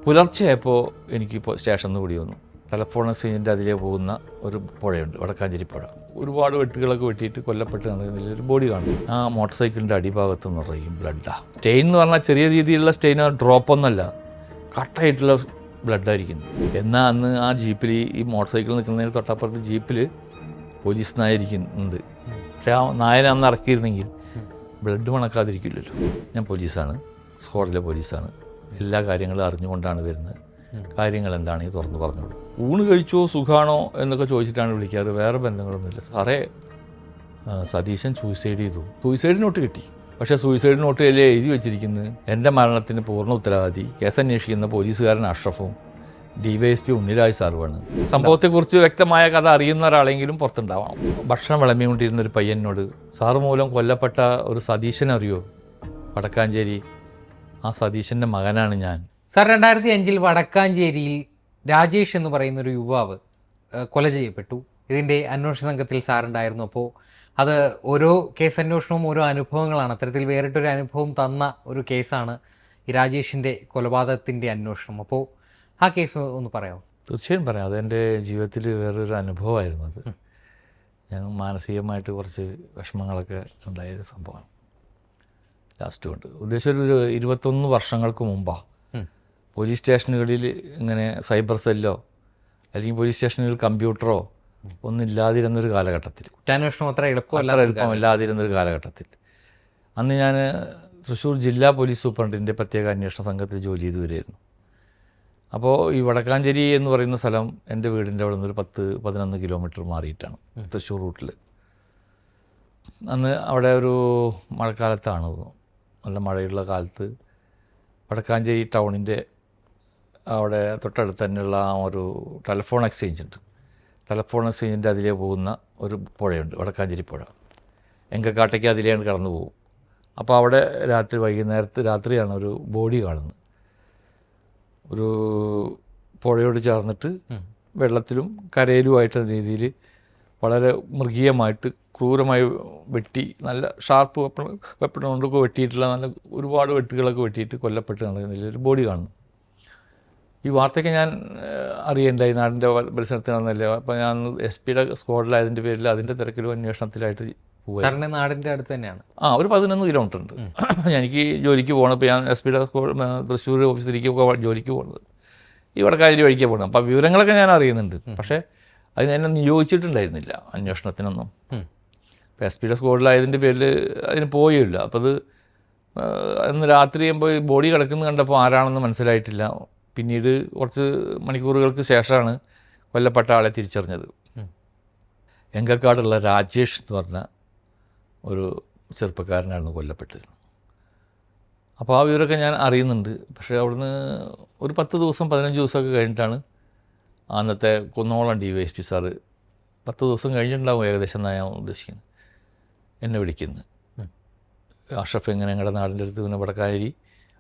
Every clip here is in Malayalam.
പുലർച്ചെയായപ്പോൾ എനിക്കിപ്പോൾ സ്റ്റേഷനിൽ നിന്ന് കൂടി വന്നു. ടെലഫോൺ എക്സ്ചേഞ്ചിൻ്റെ അതിലേ പോകുന്ന ഒരു പുഴയുണ്ട്, വടക്കാഞ്ചേരി പുഴ. ഒരുപാട് വെട്ടുകളൊക്കെ വെട്ടിയിട്ട് കൊല്ലപ്പെട്ട് നടക്കുന്നതിൽ ഒരു ബോഡി കാണും. ആ മോട്ടോർ സൈക്കിളിൻ്റെ അടിഭാഗത്ത് നിറയും ബ്ലഡാണ്. സ്റ്റെയിൻ എന്ന് പറഞ്ഞാൽ ചെറിയ രീതിയിലുള്ള സ്റ്റെയിൻ, ഡ്രോപ്പൊന്നല്ല, കട്ടായിട്ടുള്ള ബ്ലഡായിരിക്കുന്നു. എന്നാൽ അന്ന് ആ ജീപ്പിൽ, ഈ മോട്ടോർ സൈക്കിൾ നിൽക്കുന്നതിന് തൊട്ടപ്പുറത്ത് ജീപ്പിൽ പോലീസ് നായിരിക്കുന്നുണ്ട്. പക്ഷേ ആ നായനെ അന്ന് ഇറക്കിയിരുന്നെങ്കിൽ ബ്ലഡ് മണക്കാതിരിക്കില്ലല്ലോ. ഞാൻ പോലീസാണ്, സ്ക്വാഡിലെ പോലീസാണ്, എല്ലാ കാര്യങ്ങളും അറിഞ്ഞുകൊണ്ടാണ് വരുന്നത്. കാര്യങ്ങൾ എന്താണെങ്കിൽ തുറന്ന് പറഞ്ഞോളൂ. ഊണ് കഴിച്ചോ, സുഖാണോ എന്നൊക്കെ ചോദിച്ചിട്ടാണ് വിളിക്കാറ്, വേറെ ബന്ധങ്ങളൊന്നുമില്ല. സാറേ, സതീശൻ സൂയിസൈഡ് ചെയ്തു. സൂയിസൈഡ് നോട്ട് കിട്ടി. പക്ഷേ സൂയിസൈഡ് നോട്ട് എഴുതി വെച്ചിരിക്കുന്നത് എൻ്റെ മരണത്തിന് പൂർണ്ണ ഉത്തരവാദി കേസ് അന്വേഷിക്കുന്ന പോലീസുകാരൻ അഷ്റഫും DYSP ഉണ്ണിരാജ് സാറുമാണ്. സംഭവത്തെക്കുറിച്ച് വ്യക്തമായ കഥ അറിയുന്ന ഒരാളെങ്കിലും പുറത്തുണ്ടാവാം. ഭക്ഷണം വിളമ്പിക്കൊണ്ടിരുന്ന ഒരു പയ്യനോട്, സാറ് മൂലം കൊല്ലപ്പെട്ട ഒരു സതീശനെ അറിയോ? വടക്കാഞ്ചേരി, ആ സതീശൻ്റെ മകനാണ് ഞാൻ. സാർ, 2005 വടക്കാഞ്ചേരിയിൽ രാജേഷ് എന്ന് പറയുന്ന ഒരു യുവാവ് കൊല ചെയ്യപ്പെട്ടു. ഇതിൻ്റെ അന്വേഷണ സംഘത്തിൽ സാറുണ്ടായിരുന്നു. അപ്പോൾ അത് ഓരോ കേസ് അന്വേഷണവും ഓരോ അനുഭവങ്ങളാണ്. അത്തരത്തിൽ വേറിട്ടൊരു അനുഭവം തന്ന ഒരു കേസാണ് ഈ രാജേഷിൻ്റെ കൊലപാതകത്തിൻ്റെ അന്വേഷണം. അപ്പോൾ ആ കേസ് ഒന്ന് പറയാമോ? തീർച്ചയായും പറയാം. അതെൻ്റെ ജീവിതത്തിൽ വേറൊരു അനുഭവമായിരുന്നു. അത് ഞാൻ മാനസികമായിട്ട് കുറച്ച് വിഷമങ്ങളൊക്കെ ഉണ്ടായൊരു സംഭവമാണ്. ലാസ്റ്റ് കൊണ്ട് ഉദ്ദേശം ഒരു 21 വർഷങ്ങൾക്ക് മുമ്പാണ് പോലീസ് സ്റ്റേഷനുകളിൽ ഇങ്ങനെ സൈബർ സെല്ലോ അല്ലെങ്കിൽ പോലീസ് സ്റ്റേഷനുകളിൽ കമ്പ്യൂട്ടറോ ഒന്നും ഇല്ലാതിരുന്നൊരു കാലഘട്ടത്തിൽ, കുറ്റാന്വേഷണം അത്ര എളുപ്പമില്ലാതിരുന്നൊരു കാലഘട്ടത്തിൽ, അന്ന് ഞാൻ തൃശ്ശൂർ ജില്ലാ പോലീസ് സൂപ്രണ്ടിൻ്റെ പ്രത്യേക അന്വേഷണ സംഘത്തിൽ ജോലി ചെയ്തു വരികയായിരുന്നു. അപ്പോൾ ഈ വടക്കാഞ്ചേരി എന്ന് പറയുന്ന സ്ഥലം എൻ്റെ വീടിൻ്റെ അവിടെ നിന്ന് ഒരു 10-11 കിലോമീറ്റർ മാറിയിട്ടാണ്, തൃശ്ശൂർ റൂട്ടിൽ. അന്ന് അവിടെ ഒരു മഴക്കാലത്താണ്, നല്ല മഴയുള്ള കാലത്ത് വടക്കാഞ്ചേരി ടൗണിൻ്റെ അവിടെ തൊട്ടടുത്ത് തന്നെയുള്ള ഒരു ടെലഫോൺ എക്സ്ചേഞ്ച് ഉണ്ട്. ടെലഫോൺ എക്സ്ചേഞ്ചിൻ്റെ അതിലേ പോകുന്ന ഒരു പുഴയുണ്ട്, വടക്കാഞ്ചേരി പുഴ. എങ്കക്കാട്ടേക്ക് അതിലെയാണ് കടന്നു പോകും. അപ്പോൾ അവിടെ രാത്രിയാണ് ഒരു ബോഡി കാണുന്നത്. ഒരു പുഴയോട് ചേർന്നിട്ട് വെള്ളത്തിലും കരയിലുമായിട്ട് രീതിയിൽ വളരെ മൃഗീയമായിട്ട് ക്രൂരമായി വെട്ടി, നല്ല ഷാർപ്പ് വെപ്പൺ കൊണ്ടൊക്കെ വെട്ടിയിട്ടുള്ള നല്ല ഒരുപാട് വെട്ടുകളൊക്കെ വെട്ടിയിട്ട് കൊല്ലപ്പെട്ട് നടക്കുന്നതിൽ ഒരു ബോഡി കാണുന്നു. ഈ വാർത്തയ്ക്ക് ഞാൻ അറിയണ്ടായി, നാടിൻ്റെ പരിസരത്ത് നടന്നല്ലേ. അപ്പോൾ ഞാൻ SP-യുടെ സ്ക്വാഡിലായതിൻ്റെ പേരിൽ അതിൻ്റെ തിരക്കിലും അന്വേഷണത്തിലായിട്ട് പോയി. നാടിൻ്റെ അടുത്ത് തന്നെയാണ്. ഒരു 11 കിലോമീറ്റർ ഉണ്ട്. എനിക്ക് ജോലിക്ക് പോകണം. ഇപ്പോൾ ഞാൻ SP-യുടെ തൃശ്ശൂർ ഓഫീസിലേക്ക് ജോലിക്ക് പോകുന്നത് ഈ വടക്കാഞ്ചേരി വഴിക്ക് പോകണം. അപ്പോൾ വിവരങ്ങളൊക്കെ ഞാൻ അറിയുന്നുണ്ട്. പക്ഷേ അതിന് എന്നെ നിയോഗിച്ചിട്ടുണ്ടായിരുന്നില്ല അന്വേഷണത്തിനൊന്നും. ഇപ്പോൾ SP-യുടെ സ്ക്വാഡിലായതിൻ്റെ പേരിൽ അതിന് പോയില്ല. അപ്പോൾ അത് അന്ന് രാത്രിയാകുമ്പോൾ ബോഡി കിടക്കുന്നത് കണ്ടപ്പോൾ ആരാണെന്ന് മനസ്സിലായിട്ടില്ല. പിന്നീട് കുറച്ച് മണിക്കൂറുകൾക്ക് ശേഷമാണ് കൊല്ലപ്പെട്ട ആളെ തിരിച്ചറിഞ്ഞത്. എങ്കക്കാടുള്ള രാജേഷ് എന്ന് പറഞ്ഞ ഒരു ചെറുപ്പക്കാരനായിരുന്നു കൊല്ലപ്പെട്ടത്. അപ്പോൾ ആ വിവരമൊക്കെ ഞാൻ അറിയുന്നുണ്ട്. പക്ഷേ അവിടുന്ന് ഒരു 10 ദിവസം 15 ദിവസമൊക്കെ കഴിഞ്ഞിട്ടാണ് അന്നത്തെ കുന്നോളം DYSP സാറ്, 10 ദിവസം കഴിഞ്ഞിട്ടുണ്ടാവും ഏകദേശം എന്നാണ് ഞാൻ ഉദ്ദേശിക്കുന്നത്, എന്നെ വിളിക്കുന്നത്. അഷ്റഫ്, എങ്ങനെ ഞങ്ങളുടെ നാടിൻ്റെ അടുത്ത് പിന്നെ വടക്കാഞ്ചേരി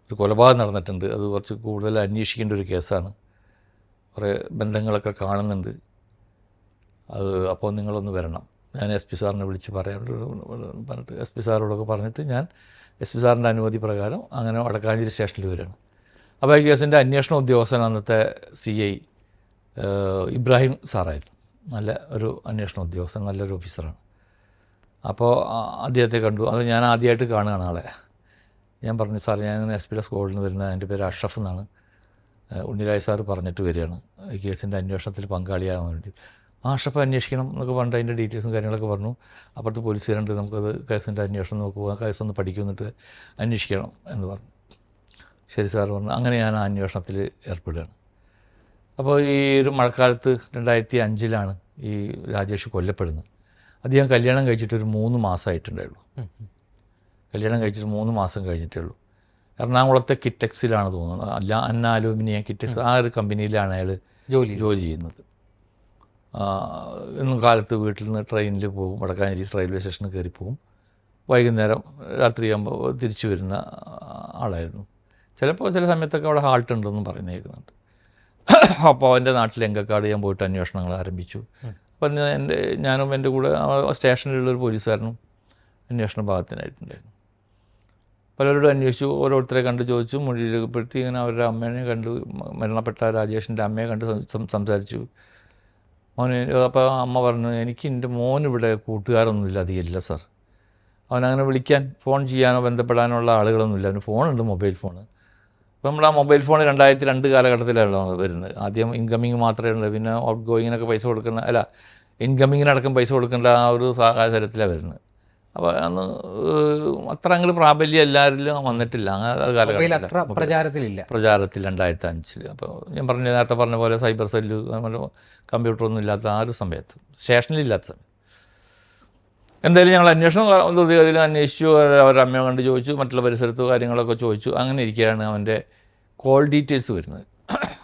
ഒരു കൊലപാതകം നടന്നിട്ടുണ്ട്, അത് കുറച്ച് കൂടുതൽ അന്വേഷിക്കേണ്ട ഒരു കേസാണ്, കുറേ ബന്ധങ്ങളൊക്കെ കാണുന്നുണ്ട്, അത് അപ്പോൾ നിങ്ങളൊന്ന് വരണം. ഞാൻ SP സാറിനെ വിളിച്ച് പറഞ്ഞിട്ട് SP സാറോടൊക്കെ പറഞ്ഞിട്ട് ഞാൻ SP സാറിൻ്റെ അനുമതി പ്രകാരം അങ്ങനെ വടക്കാഞ്ചേരി സ്റ്റേഷനിൽ വരികയാണ്. അപ്പോൾ ഈ കേസിൻ്റെ അന്വേഷണ ഉദ്യോഗസ്ഥൻ അന്നത്തെ CI ഇബ്രാഹിം സാറായിരുന്നു. നല്ല ഒരു അന്വേഷണ ഉദ്യോഗസ്ഥൻ, നല്ലൊരു ഓഫീസറാണ്. അപ്പോൾ അദ്ദേഹത്തെ കണ്ടു. അത് ഞാൻ ആദ്യമായിട്ട് കാണുകയാണ് ആളെ. ഞാൻ പറഞ്ഞു, സാർ ഞാൻ SP-യുടെ സ്ക്വാഡിൽ നിന്ന് വരുന്ന, എൻ്റെ പേര് അഷ്റഫ് എന്നാണ്, ഉണ്ണിരാജ് സാറ് പറഞ്ഞിട്ട് വരികയാണ് ഈ കേസിൻ്റെ അന്വേഷണത്തിൽ പങ്കാളിയാകാൻ വേണ്ടി. അഷ്റഫ് അന്വേഷിക്കണം എന്നൊക്കെ പറഞ്ഞിട്ട് അതിൻ്റെ ഡീറ്റെയിൽസും കാര്യങ്ങളൊക്കെ പറഞ്ഞു. അപ്പുറത്ത് പോലീസുകാരുണ്ട്, നമുക്കത് കേസിൻ്റെ അന്വേഷണം നോക്കുക, കേസൊന്ന് പഠിക്കുന്നിട്ട് അന്വേഷിക്കണം എന്ന് പറഞ്ഞു. ശരി സാർ പറഞ്ഞു. അങ്ങനെ ഞാൻ ആ അന്വേഷണത്തിൽ ഏർപ്പെടുകയാണ്. അപ്പോൾ ഈ ഒരു മഴക്കാലത്ത് 2005 ഈ രാജേഷ് കൊല്ലപ്പെടുന്നത്. അദ്ദേഹം കല്യാണം കഴിച്ചിട്ട് ഒരു 3 മാസമായിട്ടുണ്ടായുള്ളൂ. കല്യാണം കഴിച്ചിട്ട് 3 മാസം കഴിഞ്ഞിട്ടേ ഉള്ളൂ. എറണാകുളത്തെ കിറ്റക്സിലാണ് തോന്നുന്നത്, അന്ന അലൂമിനിയം കിറ്റക്സ്, ആ ഒരു കമ്പനിയിലാണ് അയാൾ ജോലി ചെയ്യുന്നത്. ഇന്നും കാലത്ത് വീട്ടിൽ നിന്ന് ട്രെയിനിൽ പോകും, വടക്കാഞ്ചേരി റെയിൽവേ സ്റ്റേഷനിൽ കയറി പോകും, വൈകുന്നേരം രാത്രിയാകുമ്പോൾ തിരിച്ചു വരുന്ന ആളായിരുന്നു. ചില സമയത്തൊക്കെ അവിടെ ഹാൾട്ട് ഉണ്ടെന്നും പറയുന്നത് കേൾക്കുന്നുണ്ട്. അപ്പോൾ അവൻ്റെ നാട്ടിൽ എങ്കക്കാട് ഞാൻ പോയിട്ട് അന്വേഷണങ്ങൾ ആരംഭിച്ചു. അപ്പം ഞാനും എൻ്റെ കൂടെ സ്റ്റേഷനിലുള്ളൊരു പോലീസുകാരനും അന്വേഷണ ഭാഗത്തിനായിട്ടുണ്ടായിരുന്നു. പലരോടും അന്വേഷിച്ചു, ഓരോരുത്തരെ കണ്ട് ചോദിച്ചു, മൊഴി രേഖപ്പെടുത്തി. ഇങ്ങനെ അവരുടെ അമ്മേനെ കണ്ടു, മരണപ്പെട്ട രാജേഷിൻ്റെ അമ്മയെ കണ്ട് സംസാരിച്ചു. മോന് അപ്പോൾ അമ്മ പറഞ്ഞു, എനിക്ക് എൻ്റെ മോനിവിടെ കൂട്ടുകാരൊന്നുമില്ല, അധികമില്ല സാർ. അവനങ്ങനെ വിളിക്കാൻ ഫോൺ ചെയ്യാനോ ബന്ധപ്പെടാനോ ഉള്ള ആളുകളൊന്നുമില്ല. അവന് ഫോണുണ്ട്, മൊബൈൽ ഫോൺ. അപ്പോൾ നമ്മുടെ ആ മൊബൈൽ ഫോൺ 2002 കാലഘട്ടത്തിലാണ് വരുന്നത്. ആദ്യം ഇൻകമ്മിങ് മാത്രമേ ഉള്ളൂ, പിന്നെ ഔട്ട് ഗോയിങ്ങിനൊക്കെ പൈസ കൊടുക്കുന്ന, അല്ല ഇൻകമ്മിങ്ങിനടക്കം പൈസ കൊടുക്കേണ്ട ആ ഒരു സാഹചര്യത്തിലാണ് വരുന്നത്. അപ്പോൾ അന്ന് അത്ര അങ്ങോട്ട് പ്രാബല്യം എല്ലാവരിലും വന്നിട്ടില്ല. അങ്ങനെ കാലഘട്ടത്തിൽ പ്രചാരത്തിലില്ല. പ്രചാരത്തിൽ 2005. അപ്പോൾ ഞാൻ നേരത്തെ പറഞ്ഞ പോലെ സൈബർ സെല്ല്, അതുപോലെ കമ്പ്യൂട്ടറൊന്നും ഇല്ലാത്ത ആ ഒരു സമയത്ത്, സ്റ്റേഷനിലില്ലാത്ത സമയത്ത് എന്തായാലും ഞങ്ങൾ അന്വേഷണം ദ്രുതഗതിയിൽ അന്വേഷിച്ചു. അവരുടെ അമ്മയെ കണ്ട് ചോദിച്ചു, മറ്റുള്ള പരിസരത്ത് കാര്യങ്ങളൊക്കെ ചോദിച്ചു. അങ്ങനെ ഇരിക്കുകയാണ് അവൻ്റെ കോൾ ഡീറ്റെയിൽസ് വരുന്നത്.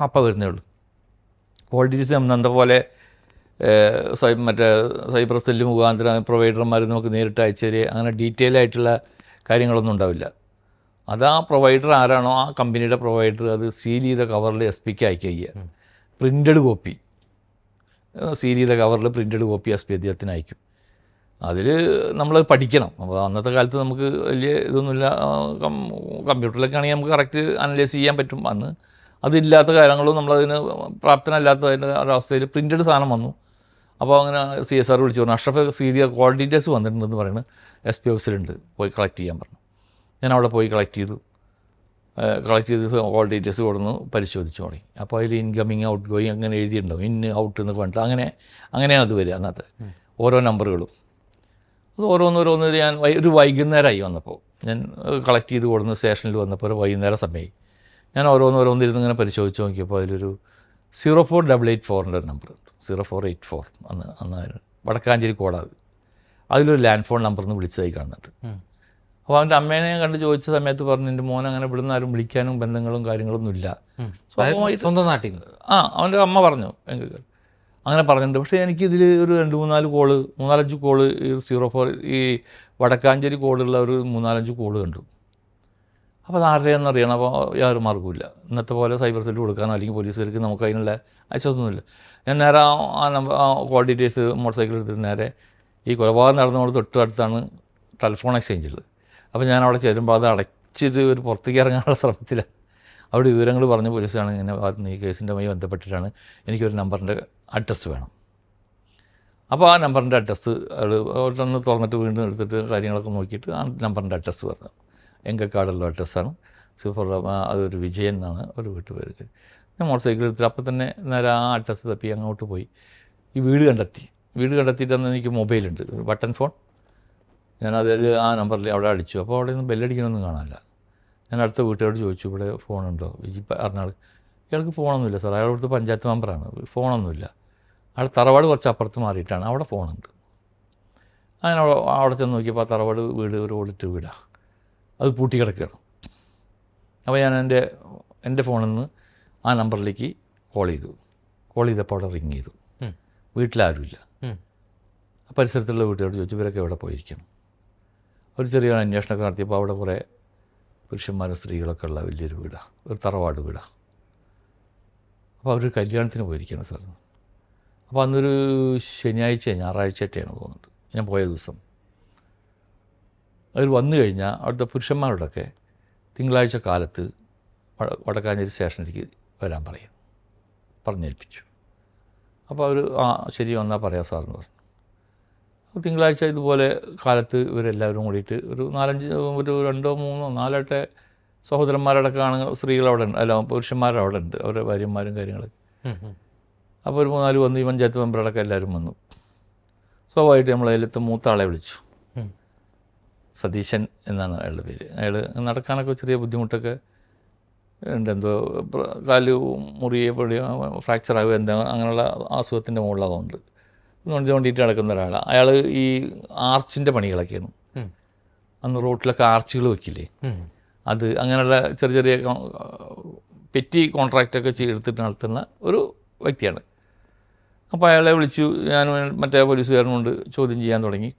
അപ്പോൾ വരുന്നേ ഉള്ളൂ. കോൾ ഡീറ്റെയിൽസ് എന്താ പോലെ മറ്റേ സൈബർ സെല്ല് മുഖാന്തരം പ്രൊവൈഡർമാർ നമുക്ക് നേരിട്ട് അയച്ചു തരിക, അങ്ങനെ ഡീറ്റെയിൽ ആയിട്ടുള്ള കാര്യങ്ങളൊന്നും ഉണ്ടാവില്ല. അത് ആ പ്രൊവൈഡർ ആരാണോ ആ കമ്പനിയുടെ പ്രൊവൈഡർ അത് സീൽ ചെയ്ത കവറിൽ SP അയക്കുക. പ്രിൻ്റഡ് കോപ്പി, സീൽ ചെയ്ത കവറിൽ പ്രിൻ്റഡ് കോപ്പി SP അദ്ദേഹത്തിന് അയക്കും. അതിൽ നമ്മൾ പഠിക്കണം. അപ്പോൾ അന്നത്തെ കാലത്ത് നമുക്ക് വലിയ ഇതൊന്നുമില്ല. കമ്പ്യൂട്ടറിലൊക്കെ ആണെങ്കിൽ നമുക്ക് കറക്റ്റ് അനലൈസ് ചെയ്യാൻ പറ്റും. അന്ന് അതില്ലാത്ത കാര്യങ്ങളും നമ്മളതിന് പ്രാപ്തനല്ലാത്തതിൻ്റെ ഒരവസ്ഥയിൽ പ്രിൻ്റഡ് സാധനം വന്നു. അപ്പോൾ അങ്ങനെ CSR വിളിച്ചു പറഞ്ഞു, അഷ്റഫ് CD കോൾ ഡീറ്റെയിൽസ് വന്നിട്ടുണ്ടെന്ന് പറയുന്നത് SP ഓഫീസിലുണ്ട്, പോയി കളക്ട് ചെയ്യാൻ പറഞ്ഞു. ഞാൻ അവിടെ പോയി കളക്ട് ചെയ്ത് കോൾ ഡീറ്റെയിൽസ് കൊടുന്ന് പരിശോധിച്ചു തുടങ്ങി. അപ്പോൾ അതിൽ ഇൻകമ്മിങ് ഔട്ട് ഗോയിങ് അങ്ങനെ എഴുതിയിട്ടുണ്ടാവും, ഇന്ന് ഔട്ട് എന്നൊക്കെ പറഞ്ഞിട്ട് അങ്ങനെയാണ് അത് വരിക. അന്നത്തെ ഓരോ നമ്പറുകളും അത് ഓരോന്നോരോന്ന് ഞാൻ ഒരു വൈകുന്നേരമായി വന്നപ്പോൾ ഞാൻ കളക്ട് ചെയ്ത് കൊടുന്ന് സ്റ്റേഷനിൽ വന്നപ്പോൾ ഒരു വൈകുന്നേരം സമയമായി. ഞാൻ ഓരോന്നിരുന്ന് ഇങ്ങനെ പരിശോധിച്ച് നോക്കിയപ്പോൾ അതിലൊരു 04884 നമ്പർ, 0484 അന്നായിരുന്നു, വടക്കാഞ്ചേരി കോടാത്. അതിലൊരു ലാൻഡ് ഫോൺ നമ്പറിൽ നിന്ന് വിളിച്ചതായി കാണുന്നുണ്ട്. അപ്പോൾ അവൻ്റെ അമ്മേനെ കണ്ട് ചോദിച്ച സമയത്ത് പറഞ്ഞു, എൻ്റെ മോൻ അങ്ങനെ ഇവിടുന്ന് ആരും വിളിക്കാനും ബന്ധങ്ങളും കാര്യങ്ങളൊന്നും ഇല്ല. സ്വന്തം നാട്ടിൽ അവൻ്റെ അമ്മ പറഞ്ഞു അങ്ങനെ പറഞ്ഞിട്ടുണ്ട്. പക്ഷേ എനിക്കിതിൽ ഒരു 3-4 കോള് ഈ 04 ഈ വടക്കാഞ്ചേരി കോഡുള്ള ഒരു 3-5 കോള് കണ്ടു. അപ്പോൾ അത് ആരുടെയാണെന്ന് അറിയണം. അപ്പോൾ യാതൊരു മാർഗ്ഗമില്ല. ഇന്നത്തെ പോലെ സൈബർ സെല്ല് കൊടുക്കാനോ അല്ലെങ്കിൽ പോലീസുകാർക്ക് നമുക്ക് അതിനുള്ള ആശ്വാസമൊന്നുമില്ല. ഞാൻ നേരെ ആ കോൾ ഡീറ്റെയിൽസ് മോട്ടോർ സൈക്കിൾ എടുത്തിട്ട് നേരെ ഈ കൊലപാതകം നടന്നതോട് തൊട്ടടുത്താണ് ടെലിഫോൺ എക്സ്ചേഞ്ച് ഉള്ളത്. അപ്പോൾ ഞാൻ അവിടെ ചേരുമ്പോൾ അത് അടച്ചിട്ട് ഒരു പുറത്തേക്ക് ഇറങ്ങാനുള്ള ശ്രമത്തിലാണ്. അവിടെ വിവരങ്ങൾ പറഞ്ഞ പോലീസാണ് ഇങ്ങനെ ഈ കേസിൻ്റെമായി ബന്ധപ്പെട്ടിട്ടാണ് എനിക്കൊരു നമ്പറിൻ്റെ അഡ്രസ്സ് വേണം. അപ്പോൾ ആ നമ്പറിൻ്റെ അഡ്രസ്സ് ഒന്ന് തുറന്നിട്ട് വീണ്ടും എടുത്തിട്ട് കാര്യങ്ങളൊക്കെ നോക്കിയിട്ട് ആ നമ്പറിൻ്റെ അഡ്രസ്സ് പറഞ്ഞു. എങ്കക്കാടുള്ള അഡ്രസ്സാണ്. അതൊരു വിജയൻ എന്നാണ് ഒരു വീട്ടുപേര്. ഞാൻ മോട്ടോർ സൈക്കിൾ എടുത്തിട്ട് അപ്പോൾ തന്നെ നേരെ ആ അഡ്രസ്സ് തപ്പി അങ്ങോട്ട് പോയി ഈ വീട് കണ്ടെത്തിയിട്ട് അന്ന് എനിക്ക് മൊബൈലുണ്ട്, ഒരു ബട്ടൺ ഫോൺ. ഞാൻ അതിൽ ആ നമ്പറിൽ അവിടെ അടിച്ചു. അപ്പോൾ അവിടെ നിന്ന് ബെല്ലടിക്കണമെന്ന് കാണാനില്ല. ഞാൻ അടുത്ത വീട്ടുകാരോട് ചോദിച്ചു, ഇവിടെ ഫോണുണ്ടോ? വിജി പറഞ്ഞാൽ ഇയാൾക്ക് ഫോണൊന്നുമില്ല സാർ, അയാൾ ഇവിടുത്തെ പഞ്ചായത്ത് മെമ്പറാണ്, ഫോണൊന്നുമില്ല. അയാൾ തറവാട് കുറച്ച് അപ്പുറത്ത് മാറിയിട്ടാണ്, അവിടെ ഫോണുണ്ട്. അങ്ങനെ അവിടെ ചെന്ന് നോക്കിയപ്പോൾ ആ തറവാട് വീട് ഒരു ഓടിട്ട് വീടാണ്, അത് പൂട്ടി കിടക്കുകയാണ്. അപ്പോൾ ഞാൻ എൻ്റെ ഫോണിൽ നിന്ന് ആ നമ്പറിലേക്ക് കോൾ ചെയ്തപ്പോൾ അവിടെ റിങ് ചെയ്തു. വീട്ടിലാരുമില്ല. പരിസരത്തുള്ള വീട്ടുകാരോട് ചോദിച്ചു, ഇവരൊക്കെ എവിടെ പോയിരിക്കണം. ഒരു ചെറിയ അന്വേഷണമൊക്കെ നടത്തിയപ്പോൾ അവിടെ കുറേ പുരുഷന്മാരും സ്ത്രീകളൊക്കെ ഉള്ള വലിയൊരു വീടാണ്, ഒരു തറവാട് വീടാണ്. അപ്പോൾ അവർ കല്യാണത്തിന് പോയിരിക്കുകയാണ് സാർ. അപ്പോൾ അന്നൊരു ഞായറാഴ്ചയായിട്ടാണ് തോന്നുന്നുണ്ട് ഞാൻ പോയ ദിവസം. അവർ വന്നു കഴിഞ്ഞാൽ അവിടുത്തെ പുരുഷന്മാരോടൊക്കെ തിങ്കളാഴ്ച കാലത്ത് വടക്കാഞ്ചേരി സ്റ്റേഷനിലേക്ക് വരാൻ പറഞ്ഞേൽപ്പിച്ചു. അപ്പോൾ അവർ ശരി വന്നാൽ പറയാം സാറെന്ന് പറഞ്ഞു. അപ്പോൾ തിങ്കളാഴ്ച ഇതുപോലെ കാലത്ത് ഇവരെല്ലാവരും കൂടിയിട്ട് ഒരു 2-3-4 സഹോദരന്മാരടക്കമാണ് സ്ത്രീകളവിടെ ഉണ്ട്, അല്ല പുരുഷന്മാരവിടെ ഉണ്ട്, അവരുടെ ഭാര്യന്മാരും കാര്യങ്ങളൊക്കെ. അപ്പോൾ ഒരു 3-4 വന്നു. ഈ പഞ്ചായത്ത് മെമ്പറടക്കം എല്ലാവരും വന്നു. സ്വാഭാവികമായിട്ട് നമ്മൾ അതിലത്തെ മൂത്ത ആളെ വിളിച്ചു. സതീശൻ എന്നാണ് അയാളുടെ പേര്. അയാൾ നടക്കാനൊക്കെ ചെറിയ ബുദ്ധിമുട്ടൊക്കെ ഉണ്ട്, എന്തോ കാല് മുറിയപ്പെടുകയോ ഫ്രാക്ചറാകുകയോ എന്താ അങ്ങനെയുള്ള അസുഖത്തിൻ്റെ മുകളിലാകുന്നുണ്ട്. വേണ്ടിയിട്ട് നടക്കുന്ന ഒരാളാണ് അയാൾ. ഈ ആർച്ചിൻ്റെ പണികളൊക്കെയാണ് അന്ന് റോട്ടിലൊക്കെ ആർച്ചുകൾ വയ്ക്കില്ലേ, അത് അങ്ങനെയുള്ള ചെറിയ പെറ്റി കോൺട്രാക്റ്റൊക്കെ എടുത്തിട്ട് നടത്തുന്ന ഒരു വ്യക്തിയാണ്. അപ്പോൾ അയാളെ വിളിച്ചു. ഞാൻ മറ്റേ പോലീസുകാരനുകൊണ്ട് ചോദ്യം ചെയ്യാൻ തുടങ്ങി.